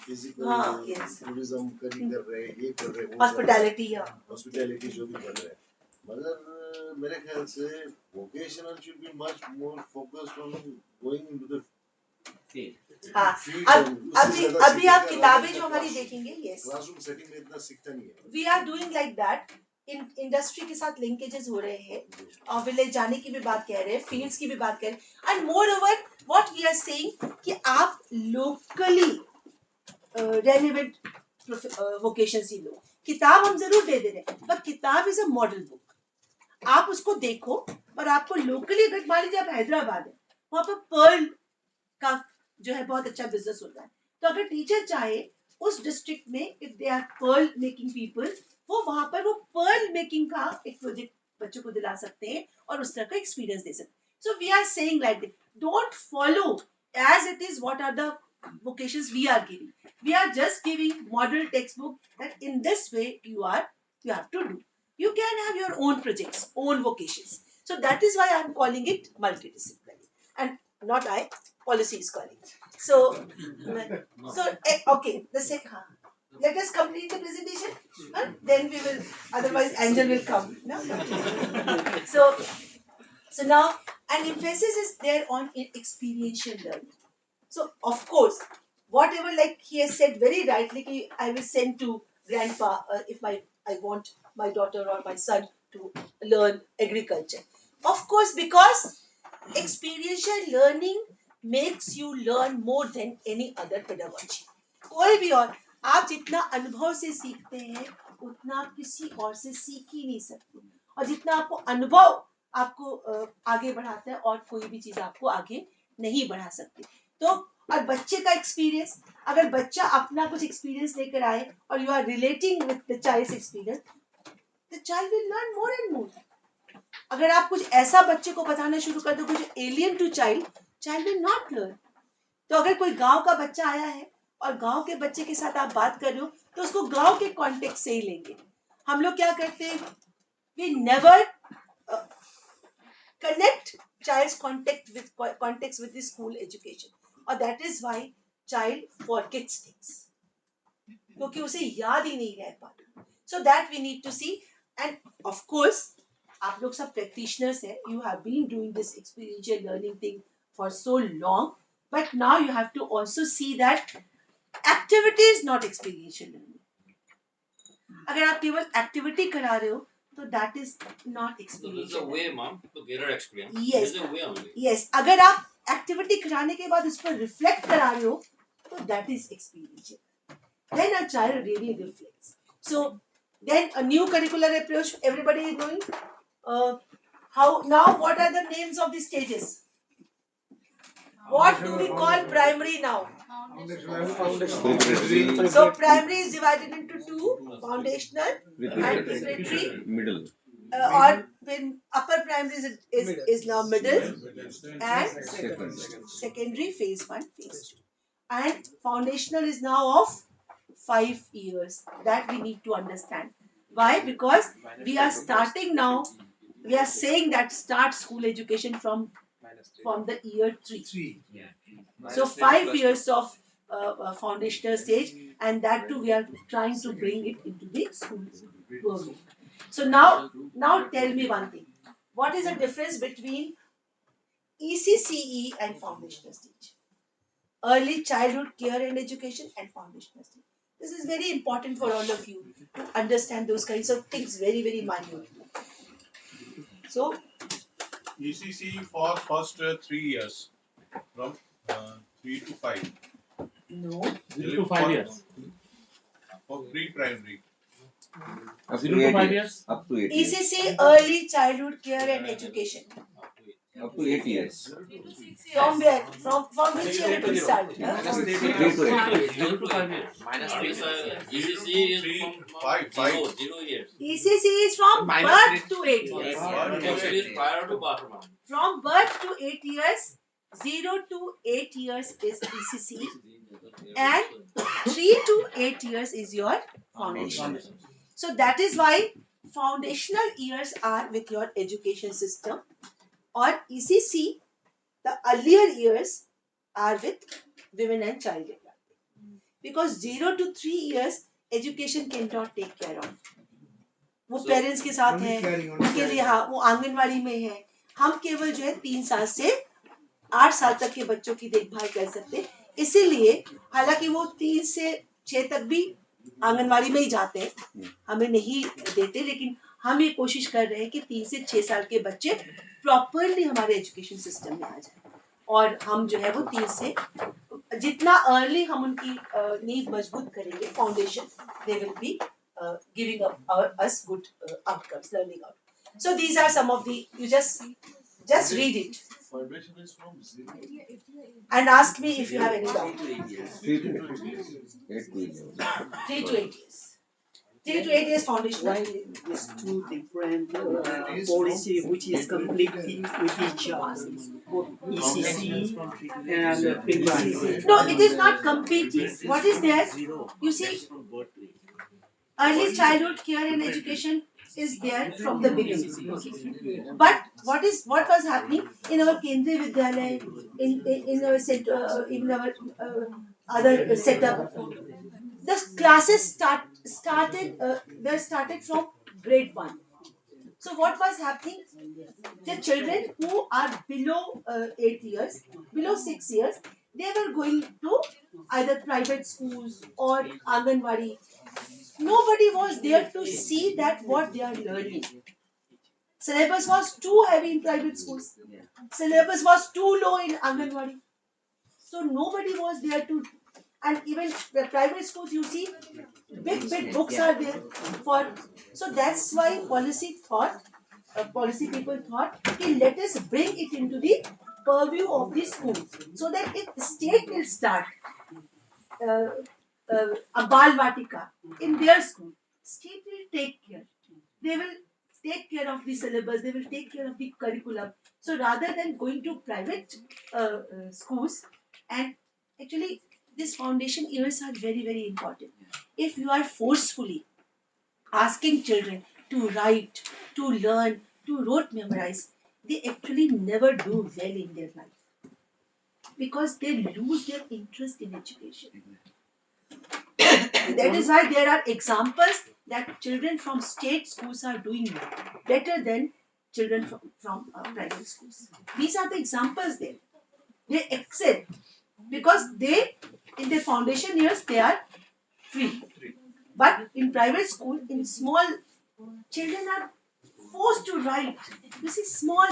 physical yes. tourism कर रहे हैं, ये कर रहे हैं, हॉस्पिटैलिटी. हॉस्पिटैलिटी जो भी कर रहे हैं. मगर मेरे ख्याल से vocational should be much more focused on going into the हाँ field अब and उससे अभी ज़्यादा अभी आप सीखेगा किताबें rather जो than हमारी classroom. देखेंगे यस Classroom setting में इतना सीखता नहीं है. We are doing like that industry के साथ लिंकेजेस हो रहे हैं और विलेज जाने की भी बात कह रहे हैं फील्ड्स की भी बात कह रहे हैं and moreover what we are saying कि आप लोकली रेलेवेंट वोकेशंस ही लो किताब हम जरूर दे रहे हैं पर किताब इज अ मॉडल बुक आप उसको देखो और आपको लोकली अगर मान लीजिए आप हैदराबाद है वहां पर पर्ल का जो है बहुत अच्छा बिजनेस होता है तो अगर टीचर चाहे उस डिस्ट्रिक्ट में if they are pearl making people वो वहां पर वो पर्ल मेकिंग का एक प्रोजेक्ट बच्चों को दिला सकते हैं और उस तरह का एक्सपीरियंस दे सकते हैं so we are saying like this don't follow as it is what are the vocations we are giving we are just giving model textbook that in this way you have to do you can have your own projects own vocations so that is why I am calling it multidisciplinary and not I policy is calling so okay let us complete the presentation then we will otherwise Angel will come no? so now an emphasis is there on experiential learning so of course whatever like he has said very rightly ki I will send to grandpa if I want my daughter or my son to learn agriculture of course because experiential learning makes you learn more than any other pedagogy कोई भी और आप जितना अनुभव से सीखते हैं उतना आप किसी और से सीख ही नहीं सकते और जितना आपको अनुभव आपको आगे बढ़ाता है और कोई भी चीज आपको आगे नहीं बढ़ा सकती तो और बच्चे का एक्सपीरियंस अगर बच्चा अपना कुछ एक्सपीरियंस लेकर आए और you are relating with the child's experience the child will learn more and more अगर आप कुछ ऐसा बच्चे को बताना शुरू कर दो कुछ alien to child will not learn तो अगर कोई गांव का बच्चा आया है और गांव के बच्चे के साथ आप बात कर रहे हो तो उसको गांव के कॉन्टेक्स्ट से ही लेंगे हम लोग क्या करते हैं we never connect child's context with the school education or that is why child forgets things क्योंकि उसे याद ही नहीं रह पाता so that we need to see and of course आप लोग सब practitioners हैं you have been doing this experiential learning thing for so long but now you have to also see that activity is not experiential learning अगर आप केवल activity करा रहे हो तो that is not experiential There's a way, ma'am, to get her experience. Yes. There's a way only. Yes. अगर आप activity कराने के बाद उस पर रिफ्लेक्ट करा रहे हो तो that is experiential. Then a child really reflects. So then a new curricular approach everybody is knowing. How now? What are the names of the stages? What do we call primary now? So primary is divided into two: foundational and preparatory. Middle. Or when upper primary is now middle and secondary phase 1 phase 2 and foundational is now of 5 years that we need to understand why because we are starting now we are saying that start school education from the year 3 so 5 years of foundational stage and that too we are trying to bring it into the school program. So now tell me one thing. What is the difference between ECCE and foundational stage? Early childhood care and education and foundational stage. This is very important for all of you to understand those kinds of things very, very minute. So, ECC for first 3 years from 3 to 5. No. 0 to 5 years. For pre-primary. Up to 0 to 5 years. Up to 8 years. ECC early childhood care and education. Up to 8 years. From where? From which year it will start? 3 to 8. 0 to 5 years. GCC is from 0 years. ECC is from birth to 8 years. Actually, it's prior to birth, ma'am. From birth to 8 years, 0 to 8 years is ECC, and 3 to 8 years is your foundation. So that is why foundational years are with your education system, or ECC, the earlier years are with women and child development. Because 0 to 3 years, education cannot take care of. वो parents के साथ है, उनके लिए हाँ वो आंगनवाड़ी में है। हम केवल जो है 3 साल से 8 साल तक के बच्चों की देखभाल कर सकते हैं। इसीलिए हालांकि वो 3 से 6 तक भी आंगनवाड़ी में ही जाते हैं, हमें नहीं देते, लेकिन हम ये कोशिश कर रहे हैं कि 3 से 6 साल के बच्चे प्रॉपरली हमारे एजुकेशन सिस्टम में आ जाए। और हम जो है वो 3 से जितना अर्ली हम उनकी नींव मजबूत करेंगे, foundation, they will be giving us good outcomes, learning outcomes. So these are some of the, you just read it Foundation is from 0 and ask me if you have any doubt. 3 to 8 years. 8 to 11. 3 to 8 years. 3 to 8 years foundation. Why these two different policy which is conflicting with each other, both ECC and pre-primary? No, it is not competing. What is there? You see, early childhood care and education is there from the beginning. But what was happening in our Kendriya Vidyalaya, in our other setup, the classes were started from grade 1. So what was happening? The children who are below 8 years, below 6 years, they were going to either private schools or Anganwadi. Nobody was there to see that what they are learning. Syllabus was too heavy in private schools. Syllabus was too low in Anganwadi. So nobody was there to, and even the private schools, you see, big books are there for. So that's why policy people thought, okay, let us bring it into the purview of the school, so that if the state will start uh, a Bal Vatika in their school, state will take care. They will take care of the syllabus, they will take care of the curriculum. So rather than going to private schools, and actually these foundation years are very, very important. If you are forcefully asking children to write, to learn, to rote memorize, they actually never do well in their life because they lose their interest in education. That is why there are examples that children from state schools are doing better than children from private schools. These are the examples there. They excel because they, in their foundation years, they are free. But in private school, in small, children are forced to write. You see, small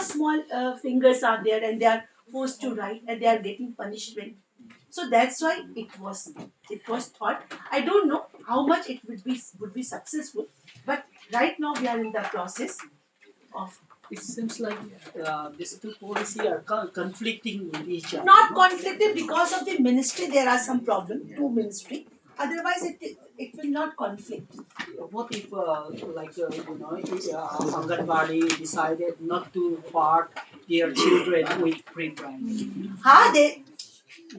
fingers are there and they are forced to write and they are getting punishment. So that's why it was thought. I don't know how much it would be successful, but right now we are in the process of. It seems like these two policies are conflicting with each other. Not conflicted because of the ministry. There are some problems. Two ministry. Otherwise, it will not conflict. What if, Anganwadi decided not to part their children with pre-primary?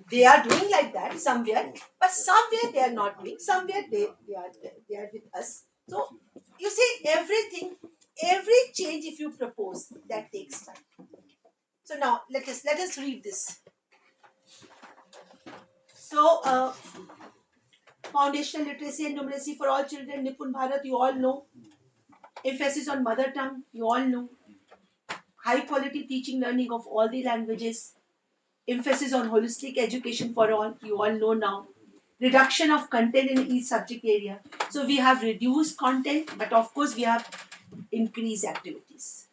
They are doing like that somewhere, but somewhere they are not doing. Somewhere they are with us. So you see, every change if you propose, that takes time. So now let us read this. So foundational literacy and numeracy for all children, Nipun Bharat, you all know. Emphasis on mother tongue, you all know. High quality teaching learning of all the languages. Emphasis on holistic education for all, you all know now. Reduction of content in each subject area. So we have reduced content, but of course we have increased activities.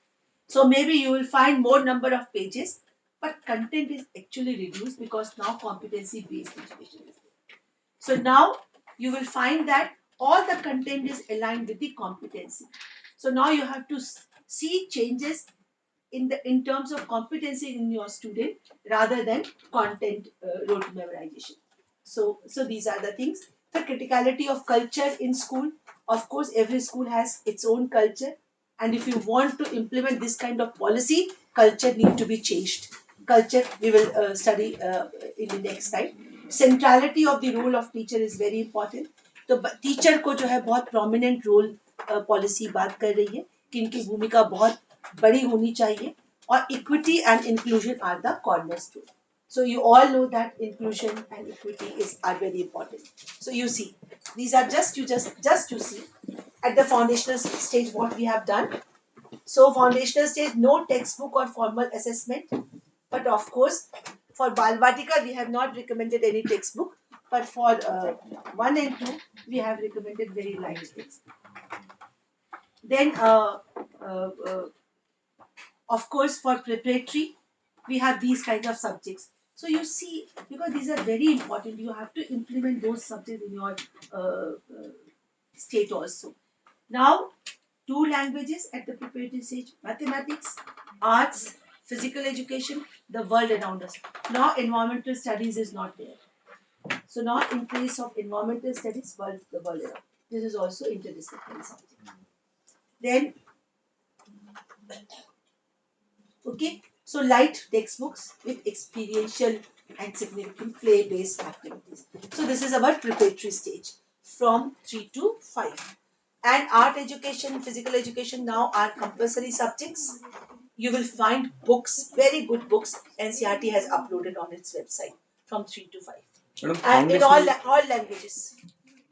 So maybe you will find more number of pages, but content is actually reduced because now competency based education is there. So now you will find that all the content is aligned with the competency. So now you have to see changes in terms of competency in your student rather than content rote memorization. So these are the things. The criticality of culture in school. Of course, every school has its own culture, and if you want to implement this kind of policy, culture need to be changed. Culture we will study in the next time. Centrality of the role of teacher is very important. तो teacher को जो है बहुत prominent role policy बात कर रही है कि इनकी भूमिका बहुत बड़ी होनी चाहिए और equity and inclusion are the cornerstone. So you all know that inclusion and equity are very important. So you see, these are just you see at the foundational stage what we have done. So foundational stage, no textbook or formal assessment, but of course for Balvatika we have not recommended any textbook, but for 1 and 2 we have recommended very light textbook. Then of course for preparatory we have these kinds of subjects. So you see, because these are very important, you have to implement those subjects in your state also. Now, 2 languages at the preparatory stage: mathematics, arts, physical education, the world around us. Now, environmental studies is not there. So now, in place of environmental studies, the world around. This is also interdisciplinary subject. Then, okay, so light textbooks with experiential and significant play-based activities. So this is about preparatory stage from 3 to 5. And art education, physical education now are compulsory subjects. You will find books, very good books, NCERT has uploaded on its website from 3 to 5. Madam In all languages.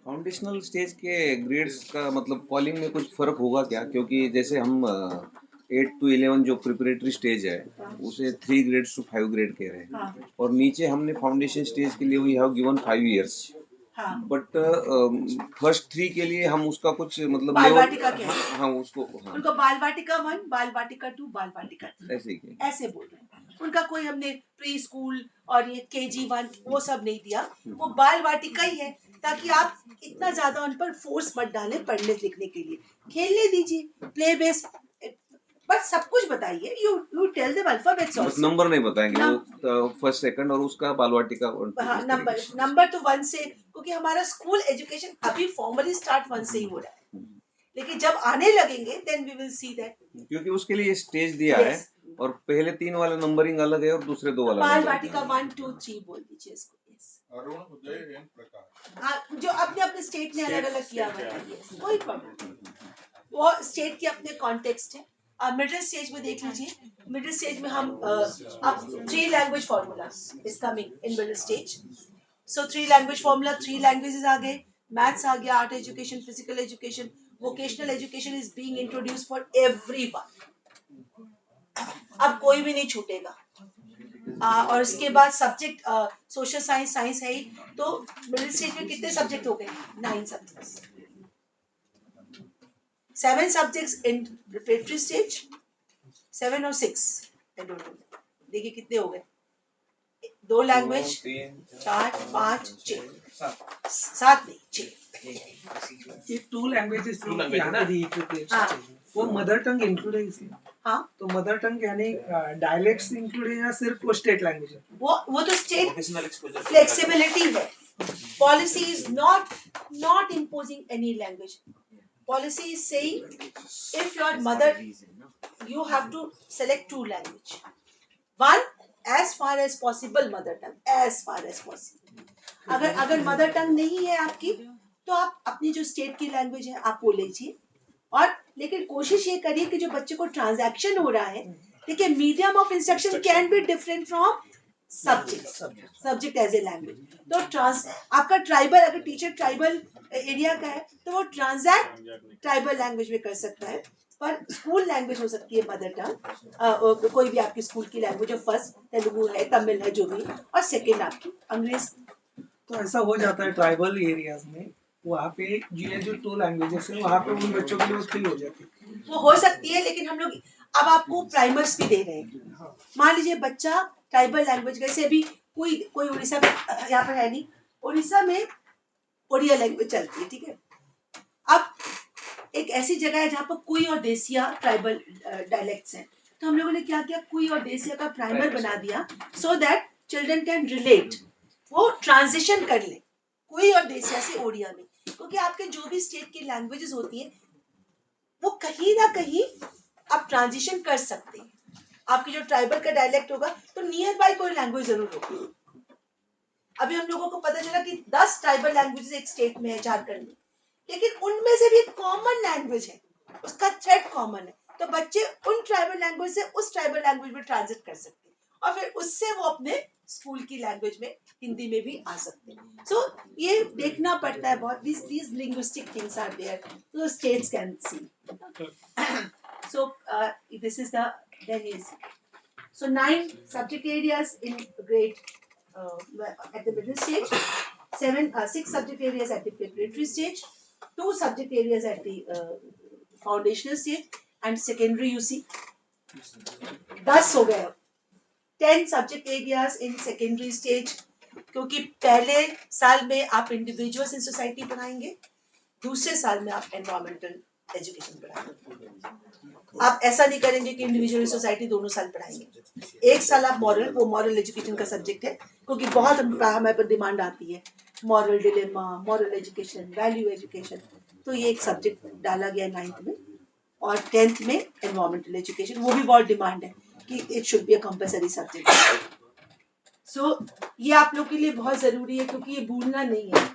Foundational stage के grades का मतलब calling में कुछ फर्क होगा क्या? क्योंकि जैसे हम 8 to 11 जो प्रिपरेटरी स्टेज है उसे 3 ग्रेड्स to 5 ग्रेड कह रहे हैं, और नीचे हमने फाउंडेशन स्टेज के लिए we have given 5 years, but first 3 के लिए हम उसका कुछ मतलब बालवाटिका हाँ उसको उनको बालवाटिका 1, बालवाटिका 2, बालवाटिका 3 ऐसे ही ऐसे बोल रहे हैं। उनका कोई हमने प्री स्कूल और ये KG1 वो सब नहीं दिया, वो बालवाटिका ही है, ताकि आप इतना ज्यादा उन पर फोर्स मत डालें पढ़ने लिखने के लिए, खेलने दीजिए, प्ले बेस्ड, बट सब कुछ बताइए। You tell them alphabets also, number नहीं बताएंगे वो फर्स्ट सेकंड और उसका बालवाटिका हाँ, नंबर तो 1 से, क्योंकि हमारा स्कूल एजुकेशन अभी फॉर्मली स्टार्ट 1 से ही हो रहा है, लेकिन जब आने लगेंगे then we will see that, क्योंकि उसके लिए स्टेज दिया है और पहले 3 वाला नंबरिंग अलग है और दूसरे 2 वाला बालवाटिका 1 2 3 बोल दीजिए इसको। अरुण उदय एन प्रकाश, हाँ, जो अपने अपने स्टेट ने अलग अलग किया हुआ है, कोई प्रॉब्लम, वो स्टेट के अपने कॉन्टेक्स्ट है। मिडिल स्टेज में देख लीजिए, मिडिल स्टेज में हम अब 3 language formula is coming in middle stage. So 3 language formula, 3 languages आ गए, मैथ्स आ गया, art education, physical education, vocational education is being introduce for everyone. अब कोई भी नहीं छूटेगा। और उसके बाद सब्जेक्ट सोशल साइंस, साइंस है ही, तो मिडिल स्टेज में कितने सब्जेक्ट हो गए? 9 subjects, 7 subjects in preparatory stage, 7 और 6 आई डोंट नो, देखिए कितने हो गए, 2 लैंग्वेज, 4 5 6 7 नहीं 6। ये 2 लैंग्वेजेस जो किया ना वो मदर टंग इंक्लूड है इसमें? हाँ, तो मदर टंग यानी डायलेक्ट्स इंक्लूड है या सिर्फ वो स्टेट लैंग्वेज है? वो तो स्टेट फ्लेक्सिबिलिटी है, policy is not imposing any language. Policy is saying if your mother, you have to select 2 language, one as far as possible mother tongue, as far as possible. अगर mother tongue नहीं है आपकी तो आप अपनी जो state की language है आप वो लीजिए, और लेकिन कोशिश ये करिए कि जो बच्चे को ट्रांजैक्शन हो रहा है, देखिए medium of instruction can be different from subject as a language. तो आपका ट्राइबल, अगर टीचर ट्राइबल एरिया का है तो वो ट्रांजैक्ट ट्राइबल लैंग्वेज में कर सकता है, पर स्कूल लैंग्वेज हो सकती है मदर टंग, कोई भी आपकी स्कूल की लैंग्वेज है, फर्स्ट तेलुगु है, तमिल है, जो भी, और सेकेंड आपकी अंग्रेजी। तो ऐसा हो जाता है ट्राइबल एरियाज में, वहाँ पे ये जो 2 लैंग्वेजेस है वहाँ पे उन बच्चों के लिए फ्री हो जाती है, वो हो सकती है, लेकिन हम लोग अब आपको प्राइमर्स भी दे रहे हैं। मान लीजिए बच्चा ट्राइबल लैंग्वेज, जैसे अभी कोई उड़ीसा में, यहाँ पर है नहीं, उड़ीसा में ओडिया लैंग्वेज चलती है, ठीक है। अब एक ऐसी जगह है जहाँ पर कुई और देसिया ट्राइबल डायलेक्ट्स हैं, तो हम लोगों ने क्या किया, कुई और देसिया का प्राइमर बना दिया, so that children can relate, वो ट्रांजिशन कर ले कुई और देसिया से ओडिया में, क्योंकि आपके जो भी स्टेट की लैंग्वेजेस होती हैं वो कहीं ना कहीं आप ट्रांजिशन कर सकते हैं। आपकी जो ट्राइबल का डायलेक्ट होगा तो नियर बाय कोई लैंग्वेज जरूर होगी। अभी हम लोगों को पता चला कि 10 ट्राइबल लैंग्वेजेस एक स्टेट में है, झारखंड में, लेकिन उनमें से भी एक कॉमन लैंग्वेज है, उसका थ्रेड कॉमन है, तो बच्चे उन ट्राइबल लैंग्वेज से उस ट्राइबल लैंग्वेज में ट्रांजिट कर सकते हैं और फिर उससे वो अपने स्कूल की लैंग्वेज में हिंदी में भी आ सकते हैं. So ये देखना पड़ता है बहुत. These linguistic things are there, so states can see. So this is the then is. So 9 subject areas in grade at the middle stage, 6 subject areas at the preparatory stage, 2 subject areas at the foundational stage, and secondary you see 10 हो गए. 10 subject areas in secondary stage, क्योंकि पहले साल में आप individuals in society पढ़ाएंगे, दूसरे साल में आप environmental education पढ़ाएंगे. आप ऐसा नहीं करेंगे कि इंडिविजुअल सोसाइटी दोनों साल पढ़ाएंगे. एक साल आप मॉरल एजुकेशन का सब्जेक्ट है, क्योंकि बहुत हमारे पर डिमांड आती है moral dilemma, moral education, value education. तो ये एक सब्जेक्ट डाला गया 9th में. और 10th में एनवायरमेंटल एजुकेशन, वो भी बहुत डिमांड है कि it should be a compulsory subject. So ये आप लोग के लिए बहुत जरूरी है, क्योंकि ये भूलना नहीं है.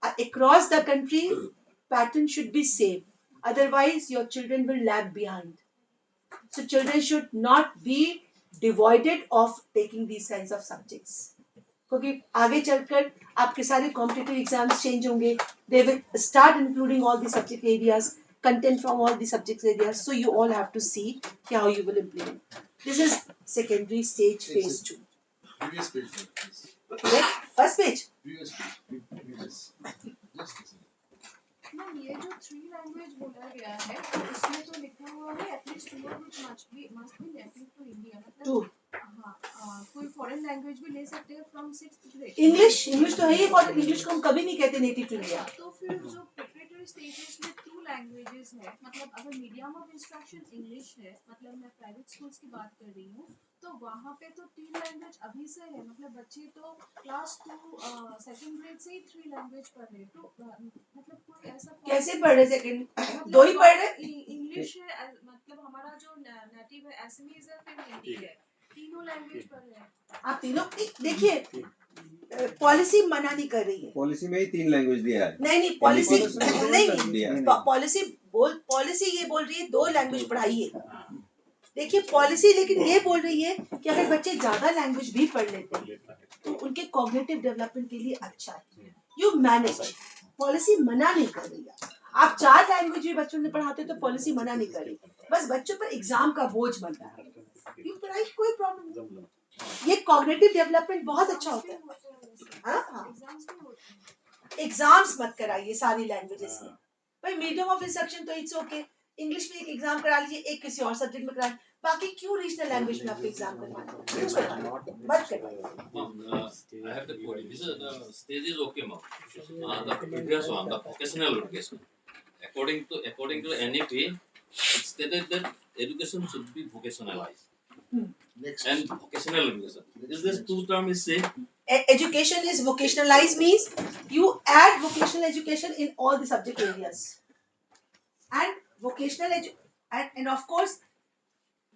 Across the country pattern should be same, otherwise your children will lag behind. So children should not be devoided of taking these kinds of subjects, क्योंकि आगे चलकर आपके सारे कॉम्पिटिटिव एग्जाम्स चेंज होंगे. They will start including all the subject areas, content from all the subject areas. So you all have to see how you will implement. This is secondary stage phase 2. Previous page. First page. Previous. Just ma'am ये जो 3 language बोला गया है, तो उसमें तो लिखा हुआ है at least 2 of which must be native to India. मतलब हाँ, कोई फॉरेन लैंग्वेज भी ले सकते हैं फ्रॉम 6th ग्रेड. इंग्लिश तो है ही. फॉरेन इंग्लिश को हम कभी नहीं कहते नेटिव टू इंडिया. तो फिर जो प्रिपरेटरी स्टेजेस में 2 लैंग्वेजेस है, मतलब अगर मीडियम ऑफ इंस्ट्रक्शन इंग्लिश है, मतलब मैं प्राइवेट स्कूल्स की बात कर रही हूँ, तो वहाँ पे तो 3 लैंग्वेज अभी से है. मतलब बच्चे तो क्लास 2 सेकंड ग्रेड से ही 3 लैंग्वेज पढ़ रहे. तो मतलब कोई ऐसा कैसे पढ़ रहे? सेकंड 2 ही पढ़ रहे. इंग्लिश है, मतलब हमारा जो नेटिव है असमीज है, फिर हिंदी है, तीनों लैंग्वेज पढ़ रहे हैं. आप तीनों देखिए, पॉलिसी मना नहीं कर रही है. पॉलिसी में ही 3 लैंग्वेज दिया है. नहीं पॉलिसी नहीं, पॉलिसी ये बोल रही है 2 लैंग्वेज पढ़ाइए. देखिए पॉलिसी लेकिन ये बोल रही है कि अगर बच्चे ज्यादा लैंग्वेज भी पढ़ लेते हैं तो उनके कॉग्निटिव डेवलपमेंट के लिए अच्छा है. You manage. पॉलिसी मना नहीं कर रही है. आप 4 लैंग्वेज भी बच्चों ने पढ़ाते तो पॉलिसी मना नहीं कर रही. बस बच्चों पर एग्जाम का बोझ बन रहा है. यू पढ़ाई, कोई प्रॉब्लम नहीं. ये कॉग्निटिव डेवलपमेंट बहुत अच्छा होता है. एग्जाम्स मत कराइए सारी लैंग्वेजेस में. भाई मीडियम ऑफ इंस्ट्रक्शन तो इट्स ओके. इंग्लिश में एक एग्जाम करा लीजिए, एक किसी और सब्जेक्ट में करा. बाकी क्यों रीजनल लैंग्वेज में आपको एग्जाम करवाना? क्यों करवाना? मत करवाइए. I have the query. This is the stage is okay, ma'am. The previous one, the vocational education. According to NEP, it stated that education should be vocationalized. Next. And vocational education. Is this two term is same? Education is vocationalized means you add vocational education in all the subject areas. And vocational and of course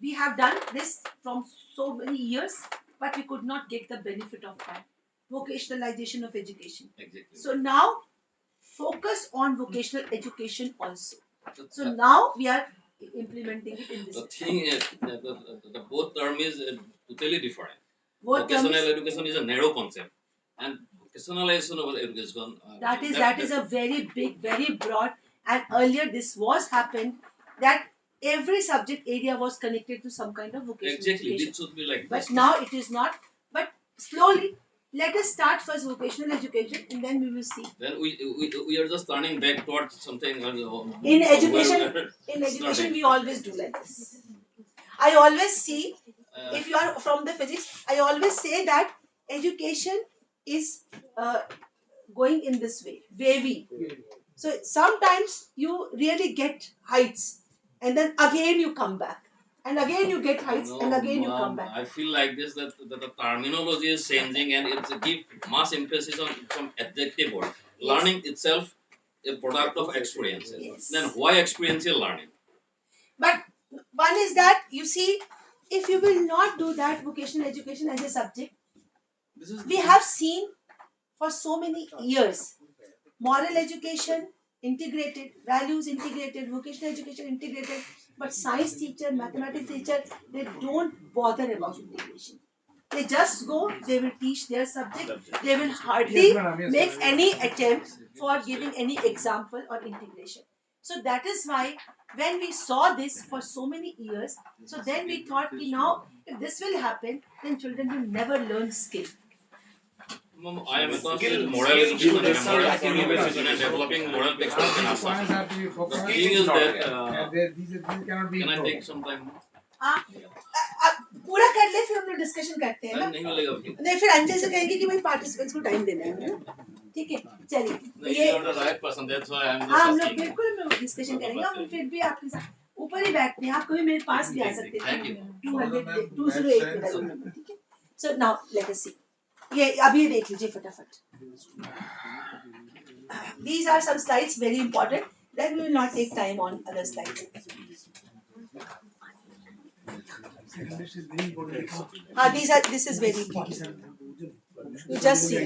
we have done this from so many years, but we could not get the benefit of that vocationalization of education. Exactly. So now focus on vocational education also. So now we are implementing it in this. The thing is, the both term is totally different. Both Vocational education is a narrow concept, and vocationalization of education. That is a very big, very broad. And earlier this was happened that every subject area was connected to some kind of vocational exactly. education. It should be like But this. now it is not. But slowly, let us start first vocational education, and then we will see. Then we are just turning back towards something. In education, we always do like this. I always see, if you are from the physics, I always say that education is going in this way, wavy. So sometimes you really get heights, and then again you come back, and again you get heights, and again you come back. I feel like this that the terminology is changing, and it's give mass emphasis on some adjective word. Yes. Learning itself a product of experiences. Yes. Then why experiential learning? But one is that you see, if you will not do that vocational education as a subject, we have seen for so many years moral education integrated, values integrated, vocational education integrated, but science teacher, mathematics teacher, they don't bother about integration. They just go, they will teach their subject, they will hardly make any attempt for giving any example or integration. So that is why when we saw this for so many years, so then we thought now if this will happen, then children will never learn skill. I am against model education and model education and developing model textbooks in Assam. The thing is that can I take some time? पूरा कर ले फिर हम लोग discussion करते हैं ना. नहीं मिलेगा अभी. नहीं फिर अंजय से कहेंगे कि भाई पार्टिसिपेंट्स को टाइम देना है ना. ठीक है चलिए ये हाँ हम लोग बिल्कुल हम लोग डिस्कशन करेंगे. हम फिर भी आपके साथ ऊपर ही बैठते हैं. आप कभी मेरे पास भी आ सकते हैं 201 मेरा रूम नंबर. ठीक है. सो नाउ लेट अस सी. ये अभी देख लीजिए फटाफट. These are some slides very important. Then we will not take time on other slides. This is very important. You just see.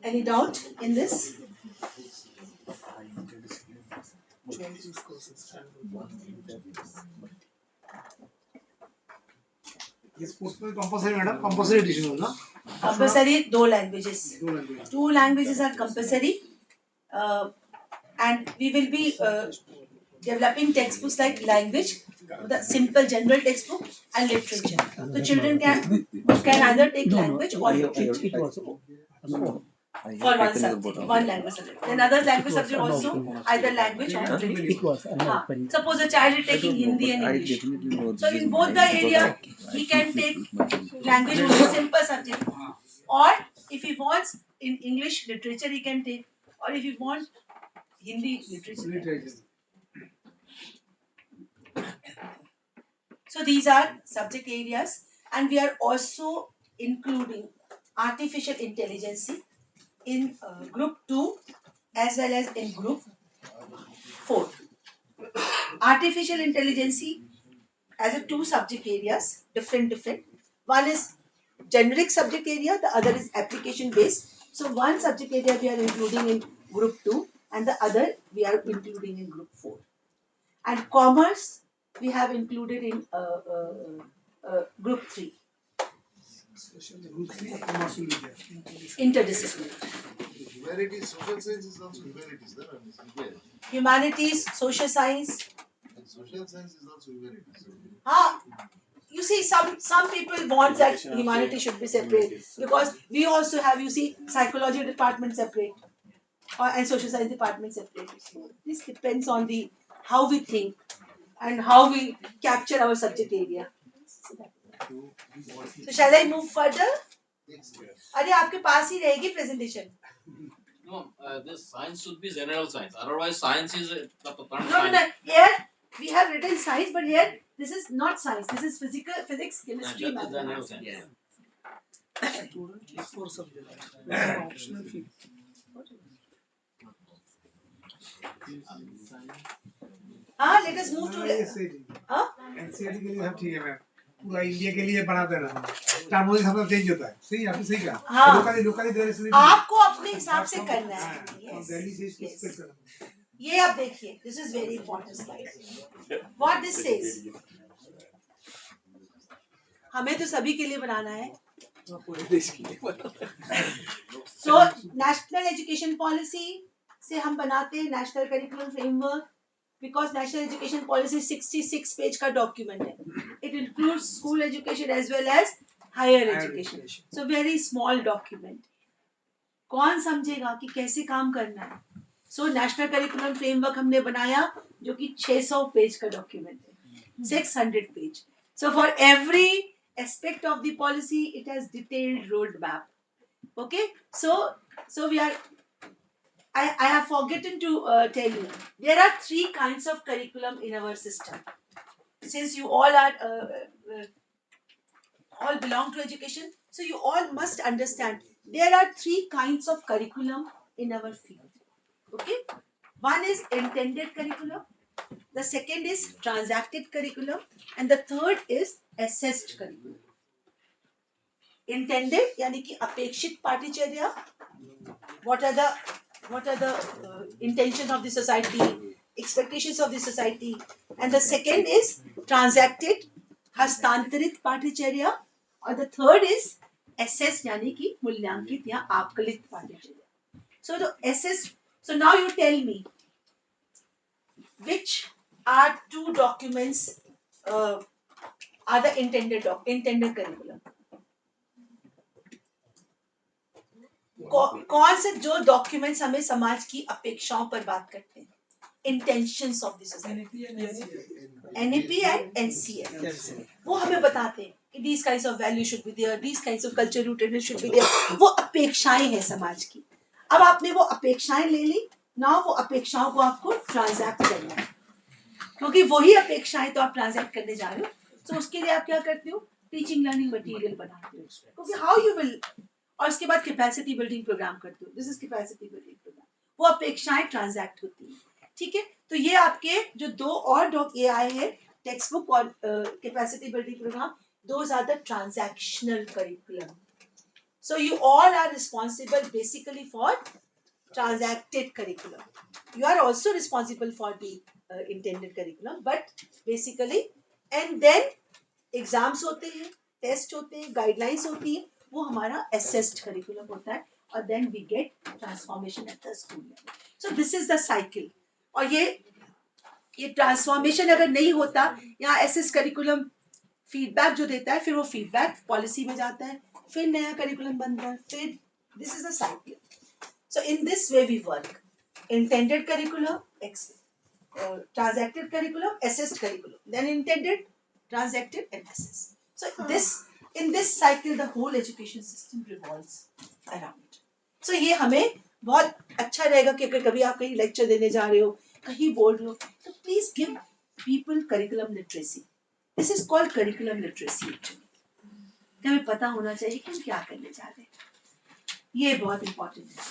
Any doubt in this? Compulsory, madam. Compulsory edition, no? Compulsory, 2 languages. 2 languages are compulsory, and we will be developing textbooks like language, the simple general textbook, and literature. So children can either take language or literature. For one subject, one language subject. Then other language subject also either language or literature. Suppose a child is taking Hindi and English. So in both the area, he can take language which is simple subject. Or if he wants in English literature, he can take. Or if he wants Hindi literature. So these are subject areas, and we are also including artificial intelligence in group 2 as well as in group 4. Artificial intelligence as a 2 subject areas, different. One is generic subject area, the other is application based. So one subject area we are including in group 2 and the other we are including in group 4. And commerce we have included in group 3. Interdisciplinary. Humanities, social science is also humanities, right? Humanities, social science. And social science is also humanities. You see, some people want that humanity should be separate because we also have, you see, psychology department separate and social science department separate. This depends on the how we think and how we capture our subject area. So shall I move further? अरे आपके पास ही रहेगी presentation. No, this science should be general science. Otherwise, science is No. Here we have written science, but here this is not science. This is physics, chemistry, mathematics. Yes. Optional fee. Let us move to NCERT के लिए सब ठीक है ma'am. पूरा India के लिए बना देना. टर्मोलॉजी सब चेंज होता है. सही आपने सही कहा. लोकली आपको अपने हिसाब से करना है. दिल्ली से एक्सपेक्ट करना. ये आप देखिए. This is very important slide. What this says. हमें तो सभी के लिए बनाना है. पूरे देश के लिए. So national education policy से हम बनाते हैं national curriculum framework. Because national education policy 66 page का document है. It includes school education as well as higher education. So very small document. कौन समझेगा कि कैसे काम करना है? So national curriculum framework हमने बनाया जो कि 600 पेज का document है. 600 page. So for every aspect of the policy, it has detailed roadmap. Okay? So we are. I have forgotten to tell you. There are 3 kinds of curriculum in our system. Since you all are all belong to education, so you all must understand there are 3 kinds of curriculum in our field. Okay? One is intended curriculum, The second is transacted curriculum, and the third is assessed curriculum. Intended यानी कि अपेक्षित पाठ्यचर्या. What are the intention of the society, expectations of the society, and the second is transacted, हस्तांतरित पाठ्यचर्या, और the third is assessed यानी कि मूल्यांकित या आकलित पाठ्यचर्या. So the assessed. So now you tell me which are two documents are the intended curriculum. कौन से जो डॉक्यूमेंट्स हमें समाज की अपेक्षाओं पर बात करते हैं, intentions of the society, NEP and NCF, वो हमें बताते हैं कि these kinds of values should be there, these kinds of culture rootedness should be there. वो अपेक्षाएं हैं समाज की. अब आपने वो अपेक्षाएं ले ली, ना वो अपेक्षाओं को आपको ट्रांजैक्ट करना है, क्योंकि वही अपेक्षाएं तो आप ट्रांजैक्ट करने जा रहे हो. तो उसके लिए आप क्या करते हो, टीचिंग लर्निंग मटेरियल बनाते हो, क्योंकि हाउ यू विल, और उसके बाद कैपेसिटी बिल्डिंग प्रोग्राम करते हो. This is capacity building programme. वो अपेक्षाएं ट्रांजैक्ट होती हैं. ठीक है, तो ये आपके जो दो और ये आए हैं, टेक्स्ट बुक और capacity building programme, those are the transactional curriculum. So you all are responsible basically for transacted curriculum. You are also responsible for the intended curriculum, but basically, and then exams होते हैं, test होते हैं, guidelines होती है, वो हमारा assessed curriculum होता है, और then we get transformation at the school level. So this is the cycle. और ये ट्रांसफॉर्मेशन अगर नहीं होता, यहाँ assessed curriculum फीडबैक जो देता है, फिर वो फीडबैक पॉलिसी में जाता है, फिर नया करिकुलम बनता है, फिर this is a cycle. So in this way we work. Intended curriculum, transacted curriculum, assessed curriculum. Then intended, transacted and assessed. So in this cycle the whole education system revolves around. So ये हमें बहुत अच्छा रहेगा कि अगर कभी आप कहीं लेक्चर देने जा रहे हो, कहीं बोल रहे हो, तो please give people curriculum literacy. This is called curriculum literacy actually. हमें पता होना चाहिए कि हम क्या करने जा रहे हैं. ये बहुत important है.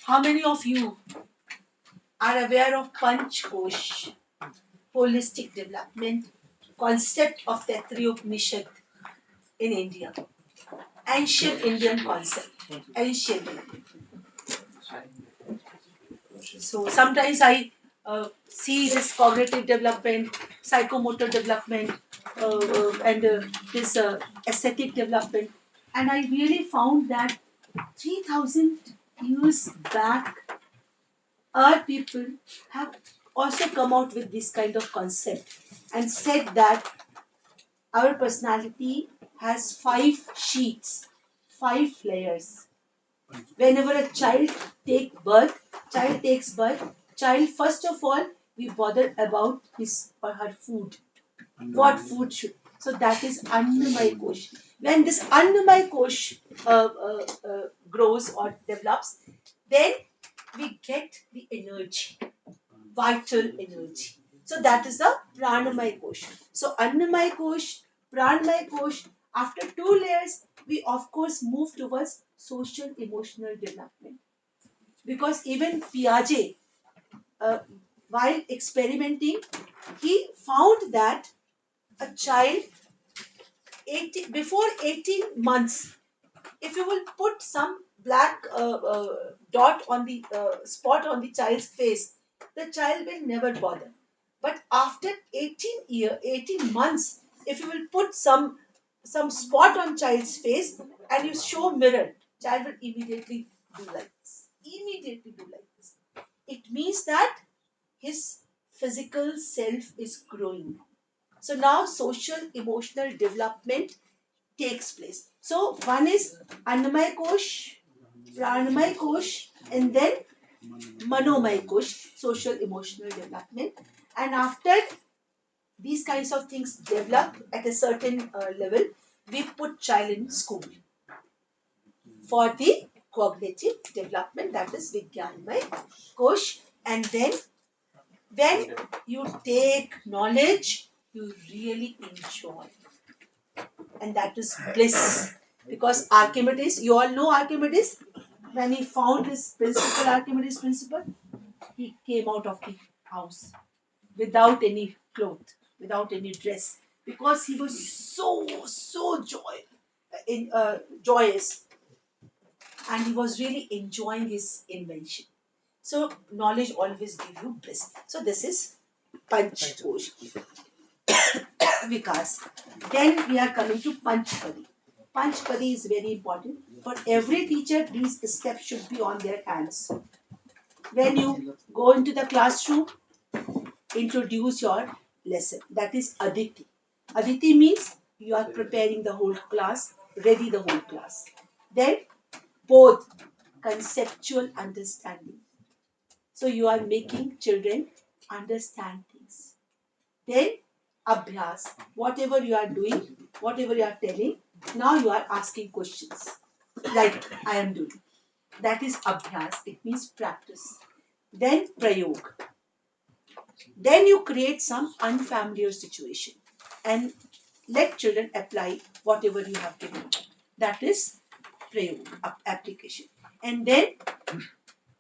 How many of you are aware of Panchkosh, holistic development concept of Taittiriya Upanishad in India? Ancient Indian concept. Ancient Indian. So sometimes I see this cognitive development, psychomotor development, and this aesthetic development, and I really found that 3,000 years back, our people have also come out with this kind of concept and said that our personality has 5 sheets, 5 layers. Whenever a child takes birth, child first of all we bother about his or her food. What food should? So that is Annamaya Kosh. When this Annamaya Kosh grows or develops, then we get the energy, vital energy. So that is the Pranamaya Kosh. So Annamaya Kosh, Pranamaya Kosh, after 2 layers, we of course move towards social emotional development. Because even Piaget, while experimenting, he found that a child before 18 months, if you will put some black dot on the spot on the child's face, the child will never bother. But after 18 months, if you will put some spot on child's face and you show mirror, child will immediately do like this. It means that his physical self is growing. So now social emotional development takes place. So one is Annamaya Kosh, Pranamaya Kosh, and then Manomaya Kosh, social emotional development. And after these kinds of things develop at a certain level, we put child in school for the cognitive development, that is Vijnanamaya Kosh. And then when you take knowledge, you really enjoy. And that is bliss. Because Archimedes, you all know Archimedes? when he found his principal, Archimedes principal, he came out of the house without any cloth, without any dress, because he was so joyous, and he was really enjoying his invention. So knowledge always gives you bliss. So this is Panch Kosh Vikas. Then we are coming to Panchpadi. Panchpadi is very important. For every teacher, these steps should be on their hands. When you go into the classroom, introduce your lesson. That is Aditi. Aditi means you are preparing the whole class, ready the whole class. Then both conceptual understanding. So you are making children understand things. Then Abhyas. Whatever you are doing, whatever you are telling, now you are asking questions. Like I am doing. That is Abhyas. It means practice. Then Prayog. Then you create some unfamiliar situation and let children apply whatever you have given. That is Prayog, application. And then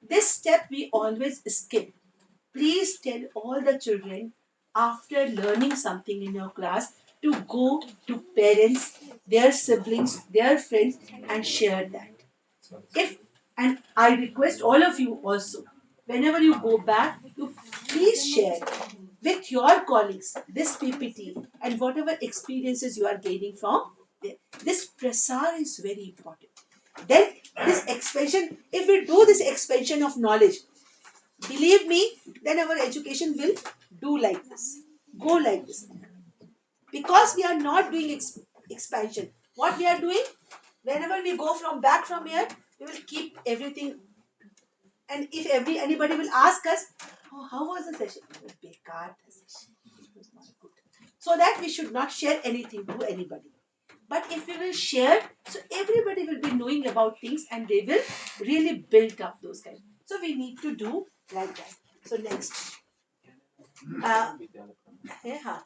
this step we always skip. Please tell all the children after learning something in your class to go to parents, their siblings, their friends and share that. If and I request all of you also, whenever you go back, you please share with your colleagues this PPT and whatever experiences you are gaining from there. This prasar is very important. Then this expansion, if we do this expansion of knowledge, believe me, then our education will do like this, go like this. Because we are not doing expansion. What we are doing, whenever we go from back from here, we will keep everything. And if anybody will ask us, oh, how was the session? It was bekar the session. It was not good. So that we should not share anything to anybody. But if we will share, so everybody will be knowing about things and they will really build up those kinds. So we need to do like that. So next.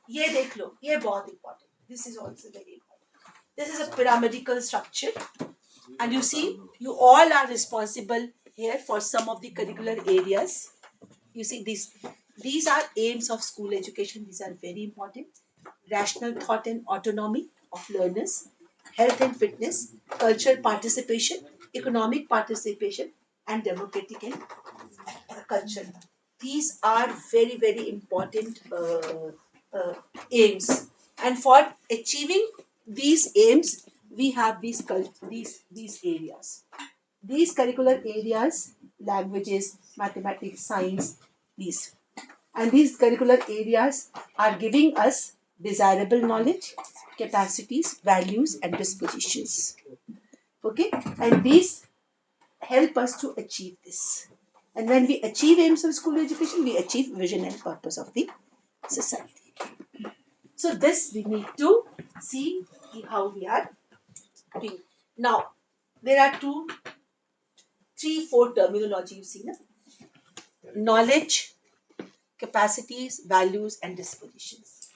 ये देख लो, ये बहुत important. This is also very important. This is a pyramidical structure. And you see, you all are responsible here for some of the curricular areas. You see, these are aims of school education. These are very important. Rational thought and autonomy of learners, health and fitness, cultural participation, economic participation, and democratic and cultural. These are very, very important aims. And for achieving these aims, we have these areas. These curricular areas, languages, mathematics, science, these. And these curricular areas are giving us desirable knowledge, capacities, values, and dispositions. Okay? And these help us to achieve this. And when we achieve aims of school education, we achieve vision and purpose of the society. So this we need to see how we are doing. Now, there are 2, 3, 4 terminology you see. Na? Knowledge, capacities, values, and dispositions.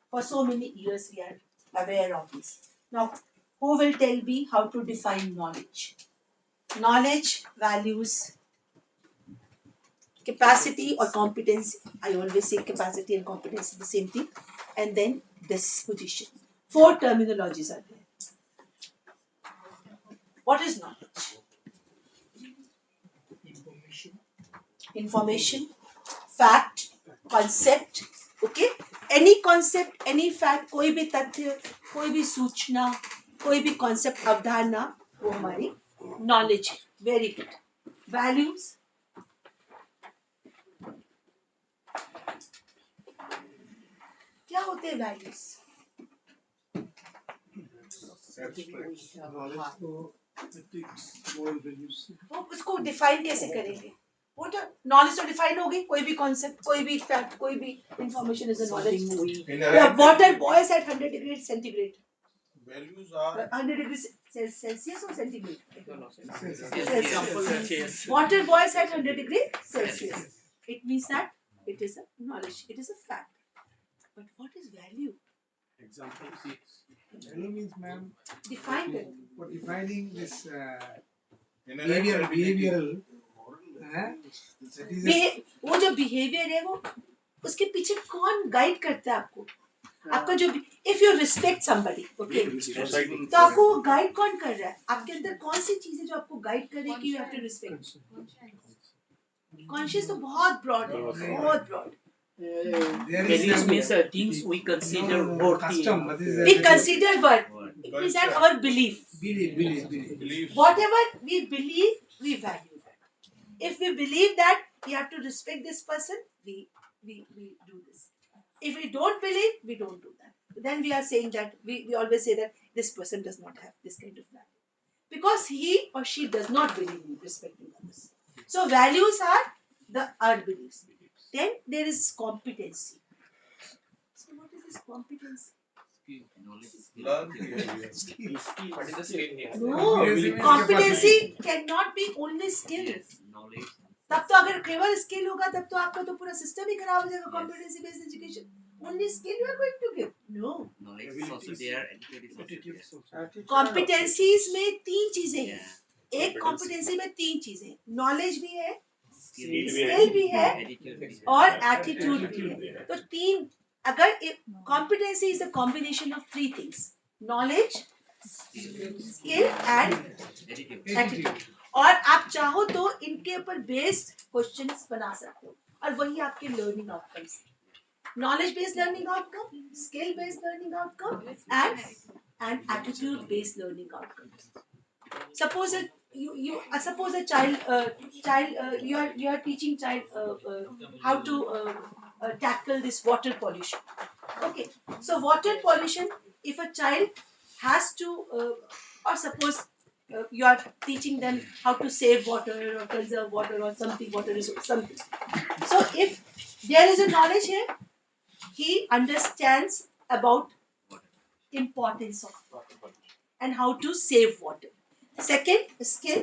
For so many years we are aware of this. Now, who will tell me how to define knowledge? Knowledge, values, capacity or competency. I always say capacity and competence is the same thing. And then disposition. 4 terminologies are there. What is knowledge? Information, fact, concept. Okay? Any concept, any fact, कोई भी तथ्य, कोई भी सूचना, कोई भी concept, अवधारणा, वो हमारी knowledge है. Very good. Values. क्या होते हैं values? वो उसको define कैसे करेंगे? What are knowledge तो define हो गई, कोई भी concept, कोई भी fact, कोई भी information is a knowledge. The water boils at 100 degrees centigrade. Values are 100 degrees Celsius or centigrade? Celsius. Water boils at 100 degrees Celsius. It means that it is a knowledge, it is a fact. But what is value? Value means, ma'am, Define it. for defining this behavioral वो जो behaviour है वो उसके पीछे कौन guide करता है आपको? आपका जो if you respect somebody, okay, तो आपको वो गाइड कौन कर रहा है? आपके अंदर कौन सी चीजें जो आपको गाइड कर रही है कि you have to respect? Conscious तो बहुत ब्रॉड है, बहुत broad. Values means things we consider worthy. We consider what? It means that our belief. Whatever we believe, we value that. If we believe that we have to respect this person, we do this. If we don't believe, we don't do that. Then we are saying that we always say that this person does not have this kind of value. Because he or she does not believe in respecting others. So values are our beliefs. Then there is competency. So what is this competency? No, competency cannot be only skills. तब तो अगर केवल skill होगा तब तो आपका तो पूरा सिस्टम ही खराब हो जाएगा. Competency based education, only skill you are going to give? No. Competencies में तीन चीजें हैं. एक कॉम्पिटेंसी में तीन चीजें, नॉलेज भी है, स्किल भी है और एटीट्यूड भी है. तो तीन, अगर competency is the combination of three things, knowledge, skill and attitude. और आप चाहो तो इनके ऊपर बेस्ड क्वेश्चंस बना सकते हो और वही आपके learning outcomes. Knowledge based learning outcome, skill based learning outcome and attitude based learning outcome. Suppose a child you are teaching child how to tackle this water pollution. Okay, so water pollution, if a child has to or suppose you are teaching them how to save water or conserve water or something, water resource something. So if there is a knowledge here, he understands about importance of water and how to save water. Second, skill.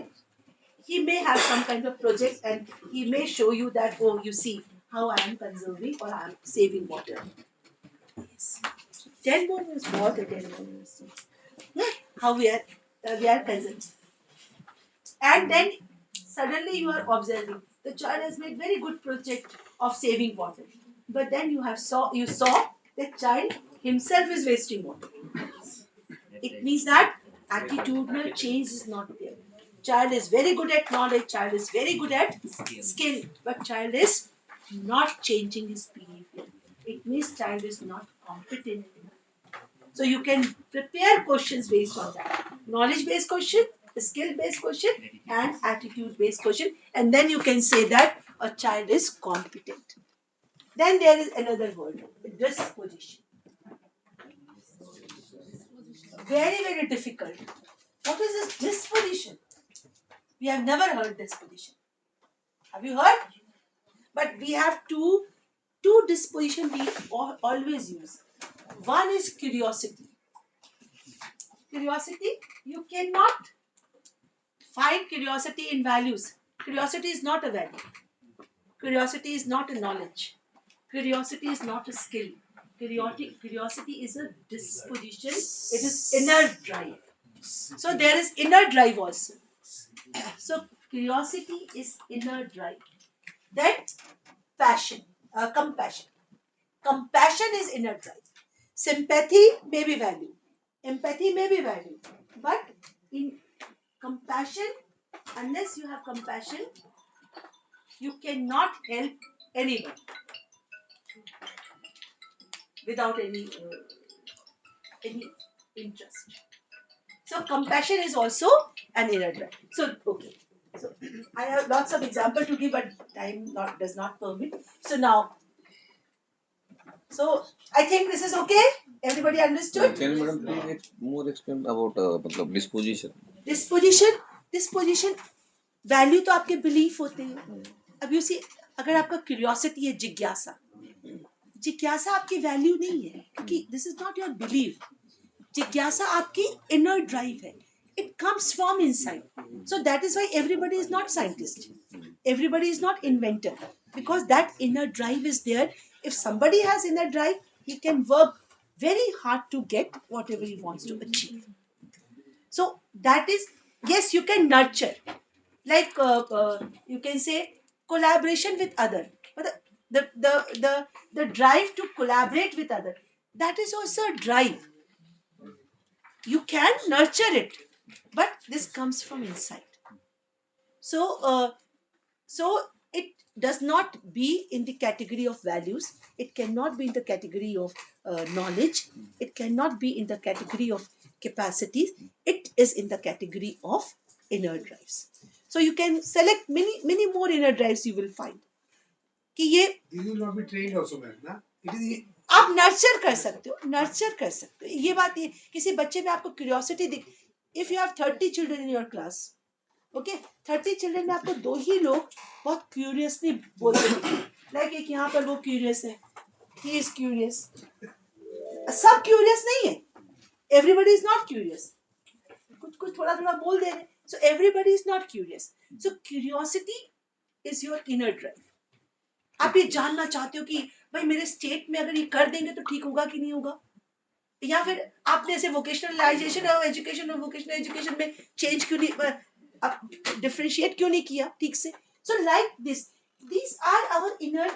He may have some kind of project and he may show you that, oh, you see how I am conserving or I am saving water. Yes. 10 more minutes. What 10 more minutes? How we are conserving. And then suddenly you are observing the child has made very good project of saving water. But then you saw the child himself is wasting water. It means that attitudinal change is not there. Child is very good at knowledge, child is very good at skill, but child is not changing his behavior. It means child is not competent. So you can prepare questions based on that. Knowledge based question, skill based question and attitude based question, and then you can say that a child is competent. Then there is another word, disposition. Very, very difficult. What is this disposition? We have never heard disposition. Have you heard? But we have two disposition we always use. One is curiosity. Curiosity, you cannot find curiosity in values. Curiosity is not a value. Curiosity is not a knowledge. Curiosity is not a skill. Curiosity is a disposition. It is inner drive. So there is inner drive also. So curiosity is inner drive. Then passion, compassion. Compassion is inner drive. Sympathy may be value. Empathy may be value. But in compassion, unless you have compassion, you cannot help anyone without any interest. So compassion is also an inner drive. So okay. So I have lots of examples to give, but time does not permit. So now, so I think this is okay. Everybody understood? Can you, madam, please more explain about disposition? Disposition. Value तो आपके belief होते हैं. अब you see, अगर आपका curiosity है, जिज्ञासा आपकी वैल्यू नहीं है, क्योंकि this is not your belief. जिज्ञासा आपकी इनर ड्राइव है. It comes from inside. So that is why everybody is not scientist. Everybody is not inventor. Because that inner drive is there. If somebody has inner drive, he can work very hard to get whatever he wants to achieve. So that is, yes, you can nurture. like you can say collaboration with other. But the drive to collaborate with other, that is also a drive. You can nurture it, but this comes from inside. So so it does not be in the category of values, it cannot be in the category of knowledge, it cannot be in the category of capacities, it is in the category of inner drives. So you can select many more inner drives, you will find कि ये These will not be trained also, ma'am, ना? It is आप nurture कर सकते हो, nurture कर सकते हो. ये बात, ये किसी बच्चे में आपको क्यूरियोसिटी दिख, if you have 30 children in your class, okay, 30 children में आपको 2 ही लोग बहुत क्यूरियसली बोलते हैं, लाइक एक यहाँ पर वो क्यूरियस है, ही इज क्यूरियस, सब क्यूरियस नहीं है, एवरीबडी इज नॉट क्यूरियस, कुछ कुछ थोड़ा थोड़ा बोल दे रहे, so everybody is not curious. So curiosity is your inner drive. आप ये जानना चाहते हो कि भाई मेरे स्टेट में अगर ये कर देंगे तो ठीक होगा कि नहीं होगा, या फिर आपने ऐसे वोकेशनलाइजेशन और एजुकेशन और वोकेशनल एजुकेशन में चेंज क्यों नहीं, डिफरेंशिएट क्यों नहीं किया ठीक से. So like this, these are our inner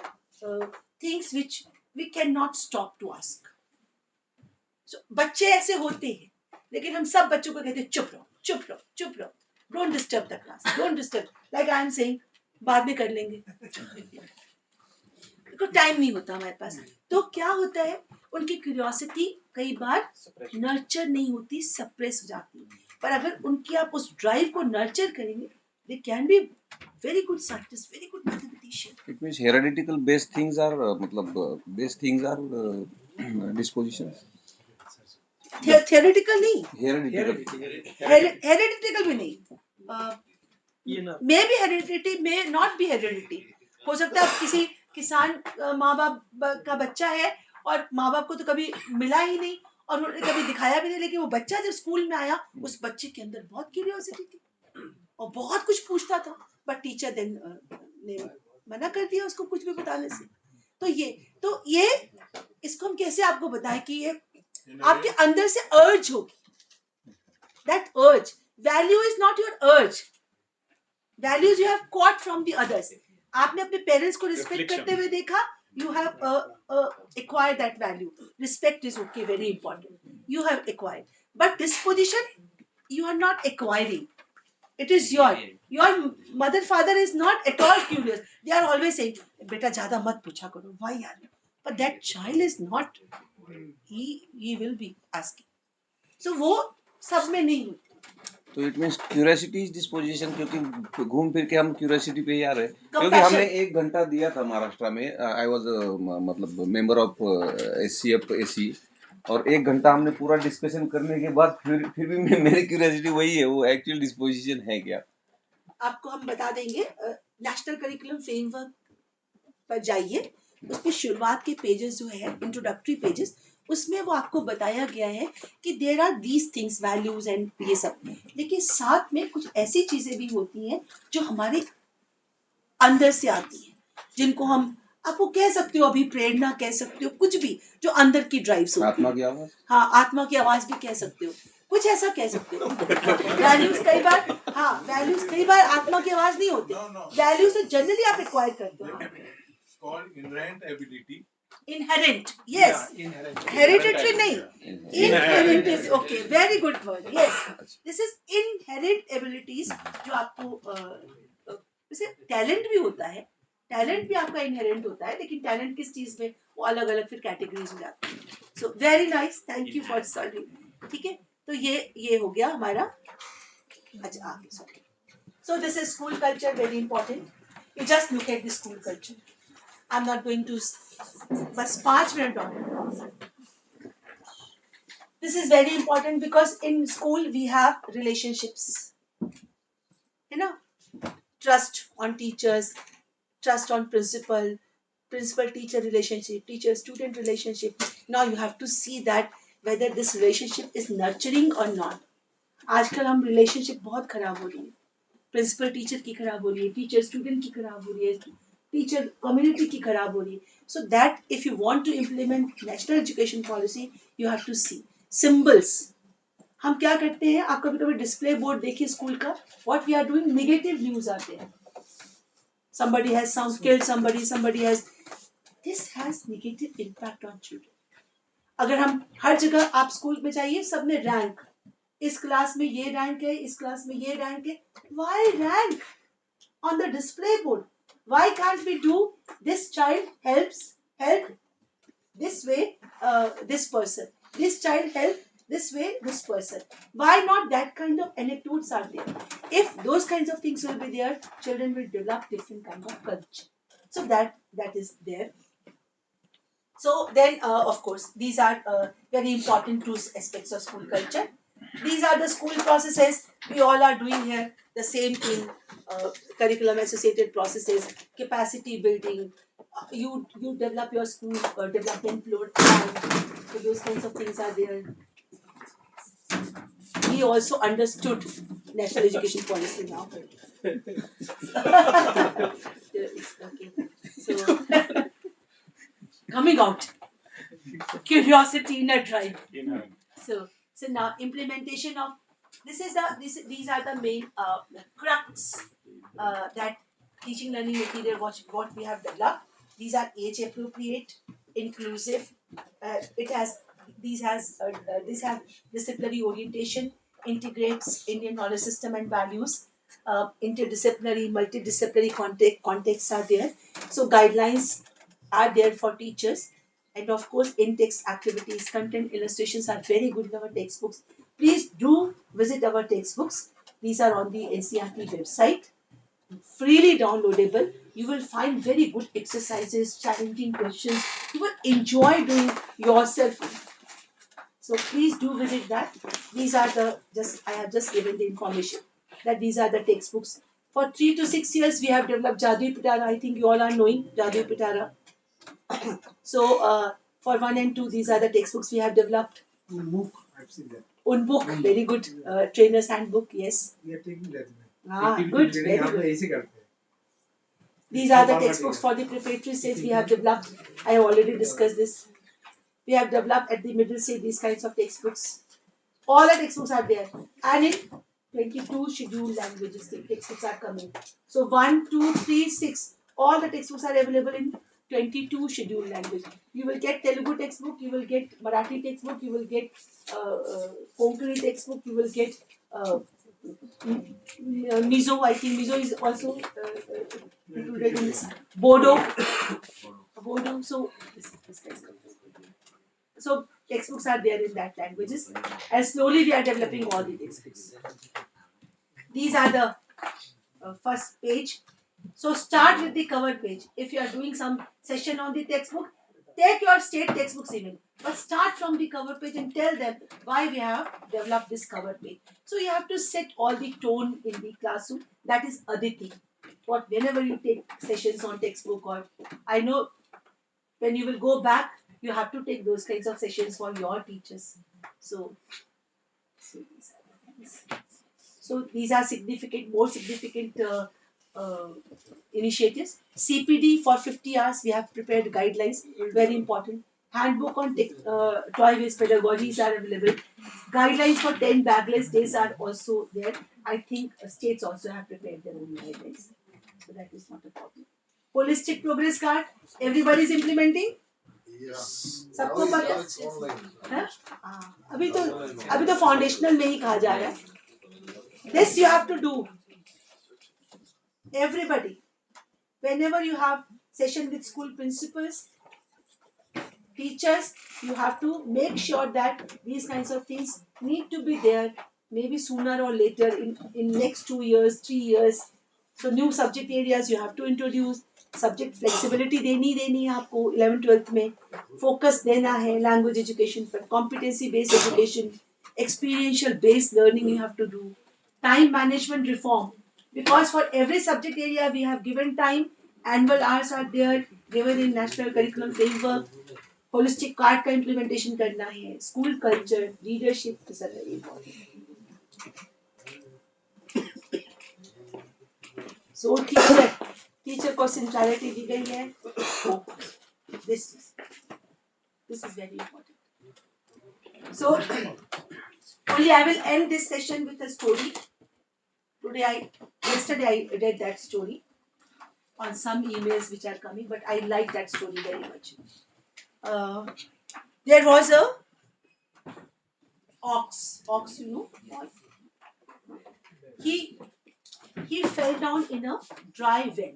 things which we can not stop to ask. So बच्चे ऐसे होते हैं, लेकिन हम सब बच्चों को कहते हैं चुप रहो चुप रहो चुप रहो, don't disturb the class, don't disturb, like I am saying बाद में कर लेंगे, को टाइम नहीं होता हमारे पास. तो क्या होता है, उनकी क्यूरियोसिटी कई बार नर्चर नहीं होती, सप्रेस हो जाती है. पर अगर उनकी आप उस ड्राइव को नर्चर करेंगे, they can be very good scientist, very good mathematician. It means heretical based things are मतलब based things are dispositions. theoretical नहीं, Heretical भी नहीं, may be heredity, may not be heredity. हो सकता है किसी किसान माँ बाप का बच्चा है और माँ बाप को तो कभी मिला ही नहीं और उन्होंने कभी दिखाया भी नहीं, लेकिन वो बच्चा जब स्कूल में आया, उस बच्चे के अंदर बहुत क्यूरियोसिटी थी और बहुत कुछ पूछता था, बट टीचर देन ने मना कर दिया उसको कुछ भी बताने से. तो ये इसको हम कैसे आपको बताएं कि ये आपके अंदर से अर्ज होगी. दैट अर्ज, वैल्यू इज नॉट योर अर्ज, values you have caught from the others. आपने अपने पेरेंट्स को रिस्पेक्ट करते हुए देखा, you have acquired that value. Respect is okay, very important, you have acquired, but disposition you are not acquiring, it is your mother father is not at all curious, they are always saying beta zyada mat pucha karo, why yaar, but that child is not, he will be asking. So wo सब में नहीं होती. तो it means curiosity is disposition, क्योंकि घूम फिर के हम क्यूरियोसिटी पे ही आ रहे हैं. क्योंकि हमने 1 घंटा दिया था महाराष्ट्र में, आई वाज मतलब मेंबर ऑफ SCF AC, और 1 घंटा हमने पूरा डिस्कशन करने के बाद फिर भी मेरी क्यूरियोसिटी वही है, वो एक्चुअल डिस्पोजिशन है क्या. आपको हम बता देंगे, नेशनल करिकुलम फ्रेमवर्क पर जाइए, उसके शुरुआत के पेजेस जो है इंट्रोडक्टरी पेजेस, उसमें वो आपको बताया गया है कि there are these things, values and ये सब, लेकिन साथ में कुछ ऐसी चीजें भी होती हैं जो हमारे अंदर से आती हैं, जिनको हम आपको कह सकते हो, अभी प्रेरणा कह सकते हो, कुछ भी जो अंदर की ड्राइव्स होती है. आत्मा की आवाज, हाँ, आत्मा की आवाज भी कह सकते हो, कुछ ऐसा कह सकते हो. वैल्यूज कई बार, हाँ, वैल्यूज कई बार आत्मा की आवाज नहीं होती, वैल्यूज तो जनरली आप एक्वायर करते हो. called inherent ability. Inherent, yes. Hereditary नहीं. Inherent is okay. Very good word. Yes. This is inherent abilities जो आपको जैसे टैलेंट भी होता है, टैलेंट भी आपका इनहेरेंट होता है, लेकिन टैलेंट किस चीज में, वो अलग अलग फिर कैटेगरीज हो जाती है. So very nice, thank you for solving. ठीक है, तो ये हो गया हमारा. अच्छा आगे sorry. So this is school culture, very important. You just look at the school culture. I'm not going to, बस 5 मिनट और. This is very important because in school we have relationships, है ना? Trust on teachers, trust on principal teacher relationship, teacher student relationship. Now you have to see that whether this relationship is nurturing or not. आजकल हम relationship बहुत खराब हो रही है. Principal teacher की खराब हो रही है, टीचर स्टूडेंट की खराब हो रही है, टीचर कम्युनिटी की खराब हो रही है. So that if you want to implement national education policy, you have to see symbols. हम क्या करते हैं, आप कभी कभी डिस्प्ले बोर्ड देखिए स्कूल का, what we are doing, negative news are there. Somebody has killed somebody has, this has negative impact on children. अगर हम हर जगह आप स्कूल में जाइए, सब में रैंक, इस क्लास में ये रैंक है, इस क्लास में ये रैंक है, why rank on the display board? Why can't we do this child helped this way, this person, this child helped this way, this person? Why not that kind of anecdotes are there? If those kinds of things will be there, children will develop different kind of culture. So that is there. So then, of course, these are very important two aspects of school culture. These are the school processes. We all are doing here the same thing. Curriculum associated processes, capacity building. You develop your school development plan. So those kinds of things are there. We also understood national education policy now. Okay. So coming out. Curiosity in a drive. So now implementation of these are the main crux that teaching learning material what we have developed. These are age appropriate, inclusive. This has disciplinary orientation, integrates Indian knowledge system and values. Interdisciplinary, multidisciplinary contexts are there. So guidelines are there for teachers. And of course, in-text activities, content illustrations are very good in our textbooks. Please do visit our textbooks. These are on the NCERT website, freely downloadable. You will find very good exercises, challenging questions. You will enjoy doing yourself. So please do visit that. These are I have just given the information that these are the textbooks. For 3 to 6 years, we have developed Jadui Pitara. I think you all are knowing Jadui Pitara. So for 1 and 2, these are the textbooks we have developed. Unbook, I've seen that. Unbook, very good. Trainer's handbook, yes. We are taking that. Good, very good. These are the textbooks for the preparatory stage we have developed. I have already discussed this. We have developed at the middle stage these kinds of textbooks. All the textbooks are there. And in 22 scheduled languages, the textbooks are coming. So 1, 2, 3, 6. All the textbooks are available in 22 scheduled languages. You will get Telugu textbook, you will get Marathi textbook, you will get Konkani textbook, you will get Mizo. I think Mizo is also included in this. Bodo. So textbooks are there in that languages, and slowly we are developing all the textbooks. These are the first page. So start with the cover page. If you are doing some session on the textbook, take your state textbooks even. But start from the cover page and tell them why we have developed this cover page. So you have to set all the tone in the classroom. That is Aditi. Whenever you take sessions on textbook, or I know when you will go back, you have to take those kinds of sessions for your teachers. So these are more significant initiatives. CPD for 50 hours, we have prepared guidelines, very important. Handbook on toy-based pedagogies are available. Guidelines for 10 bagless days are also there. I think states also have prepared their own guidelines. So that is not a problem. Holistic progress card, everybody is implementing? Yes. सबको पता है? अभी तो foundational में ही कहा जा रहा है. This you have to do. Everybody. Whenever you have session with school principals, teachers, you have to make sure that these kinds of things need to be there, maybe sooner or later in next 2 years, 3 years. So new subject areas you have to introduce. Subject flexibility देनी है आपको 11th 12th में. Focus देना है language education पर. Competency based education, experiential based learning you have to do. Time management reform, because for every subject area we have given time. Annual hours are there given in national curriculum framework. Holistic card का implementation करना है. School culture, leadership, these are very important. So teacher को centrality दी गई है. This is very important. So Only I will end this session with a story. Yesterday I read that story on some emails which are coming, but I like that story very much. There was a ox, you know, he fell down in a dry well.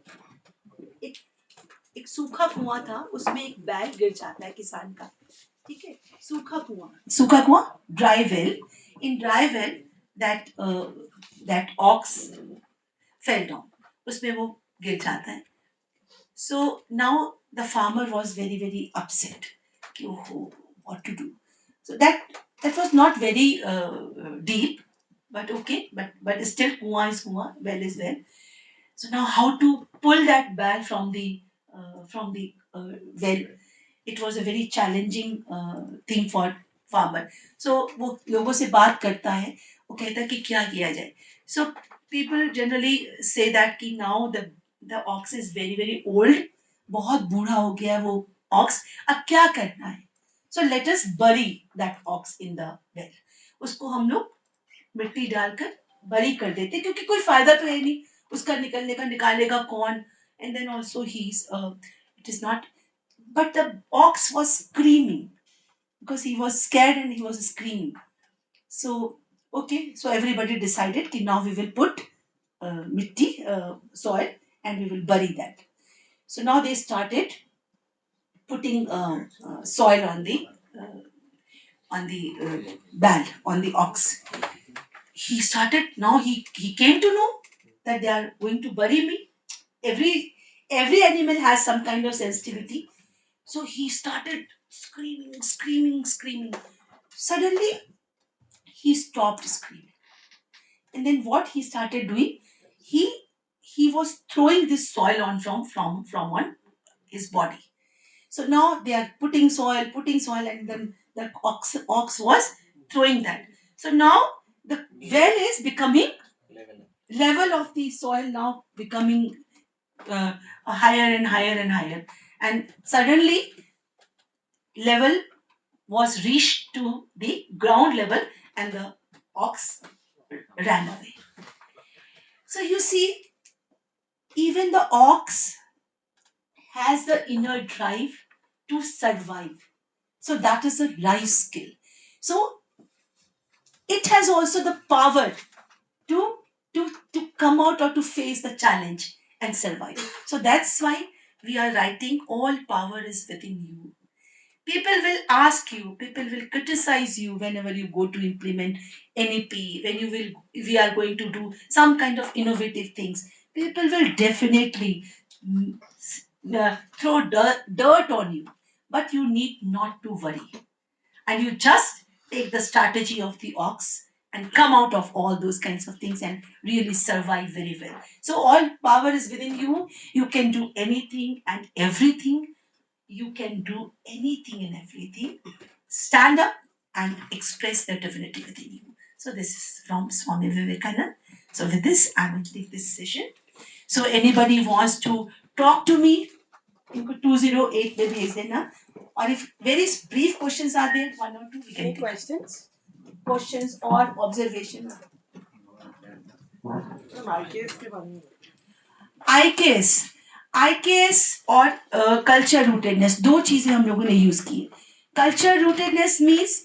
एक सूखा कुआं था, उसमें एक बैल गिर जाता है किसान का, ठीक है, सूखा कुआं, dry well. In dry well, that ox fell down, उसमें वो गिर जाता है. So now the farmer was very very upset. What to do? So that was not very deep, but okay, but still kuan is kuan, well is well. So now how to pull that bag from the well? It was a very challenging thing for farmer. So वो लोगों से बात करता है, वो कहता है कि क्या किया जाए. So people generally say that कि now the ox is very very old, बहुत बूढ़ा हो गया वो ox, अब क्या करना है? So let us bury that ox in the well. उसको हम लोग मिट्टी डालकर बरी कर देते, क्योंकि कोई फायदा तो है नहीं उसका निकलने का, निकालेगा कौन? And then also it is not. But the ox was screaming because he was scared and he was screaming. So okay, so everybody decided that now we will put mitti, soil, and we will bury that. So now they started putting soil on the bal, on the ox. He started, now he came to know that they are going to bury me. Every animal has some kind of sensitivity. So he started screaming. Suddenly he stopped screaming. And then what he started doing, he was throwing this soil on from on his body. So now they are putting soil, and then the ox was throwing that. So now the well is becoming level of the soil, now becoming higher and higher, and suddenly level was reached to the ground level, and the ox ran away. So you see, even the ox has the inner drive to survive. So that is a life skill. So it has also the power to come out or to face the challenge and survive. So that's why we are writing all power is within you. People will ask you, people will criticize you whenever you go to implement NEP, we are going to do some kind of innovative things. People will definitely throw dirt on you, but you need not to worry. And you just take the strategy of the ox and come out of all those kinds of things and really survive very well. So all power is within you. You can do anything and everything. You can do anything and everything. Stand up and express the divinity within you. So this is from Swami Vivekananda. So with this, I will take this session. So anybody wants to talk to me, इनको 208 पे भेज देना, और if very brief questions are there, one or two we can take. Questions or observation. IKS और culture rootedness, दो चीजें हम लोगों ने यूज की है. कल्चर रूटेडनेस मीन्स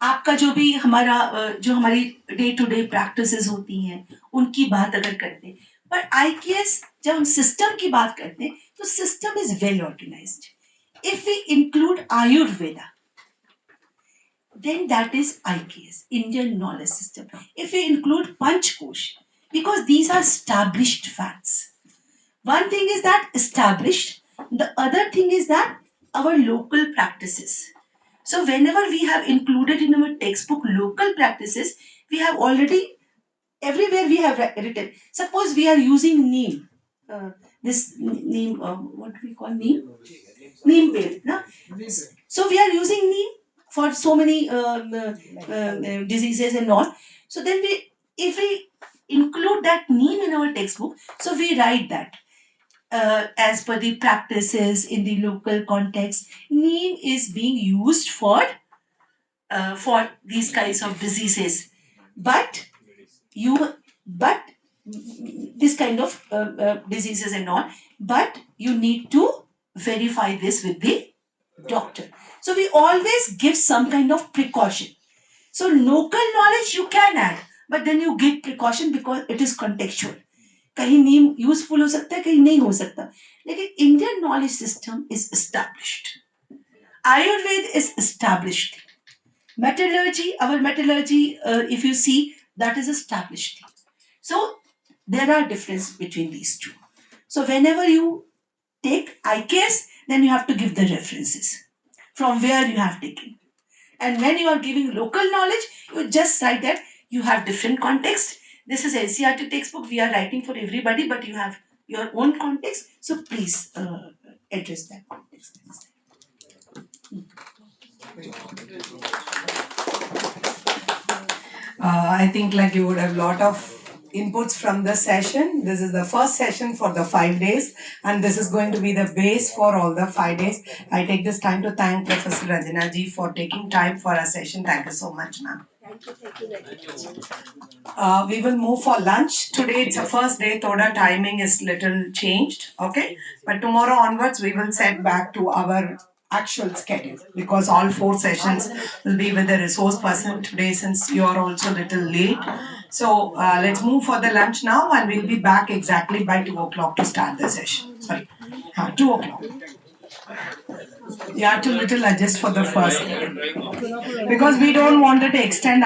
आपका जो भी हमारी डे टू डे प्रैक्टिसेस होती हैं उनकी बात अगर करते हैं, पर IKS जब हम सिस्टम की बात करते हैं तो system is well organised. If we include Ayurveda, then that is IKS, Indian Knowledge System. If we include Panchkosh, because these are established facts. One thing is that established, the other thing is that our local practices. So whenever we have included in our textbook local practices, we have already, everywhere we have written. Suppose we are using neem. This neem, what do we call neem? Neem paste. No? So we are using neem for so many diseases and all. So then if we include that neem in our textbook, so we write that as per the practices in the local context, neem is being used for for these kinds of diseases, but this kind of diseases and all, but you need to verify this with the doctor. So we always give some kind of precaution. So local knowledge you can add, but then you give precaution because it is contextual. कहीं नहीं useful हो सकता है, कहीं नहीं हो सकता, लेकिन Indian knowledge system is established, Ayurveda is established, metallurgy, our metallurgy, if you see, that is established. So there are differences between these two. So whenever you take IKS, then you have to give the references from where you have taken. And when you are giving local knowledge, you just write that you have different context. This is NCERT textbook. We are writing for everybody, but you have your own context. So please address that context. I think like you would have lot of inputs from the session. This is the first session for the 5 days, and this is going to be the base for all the 5 days. I take this time to thank Professor Ranjana ji for taking time for our session. Thank you so much, ma'am. Thank you very much. We will move for lunch. Today it's the first day, Toda timing is little changed, okay? But tomorrow onwards we will set back to our actual schedule because all 4 sessions will be with the resource person today since you are also little late. So let's move for the lunch now and we'll be back exactly by 2 o'clock to start the session. Sorry, 2 o'clock. You have to little adjust for the first day because we don't want it to extend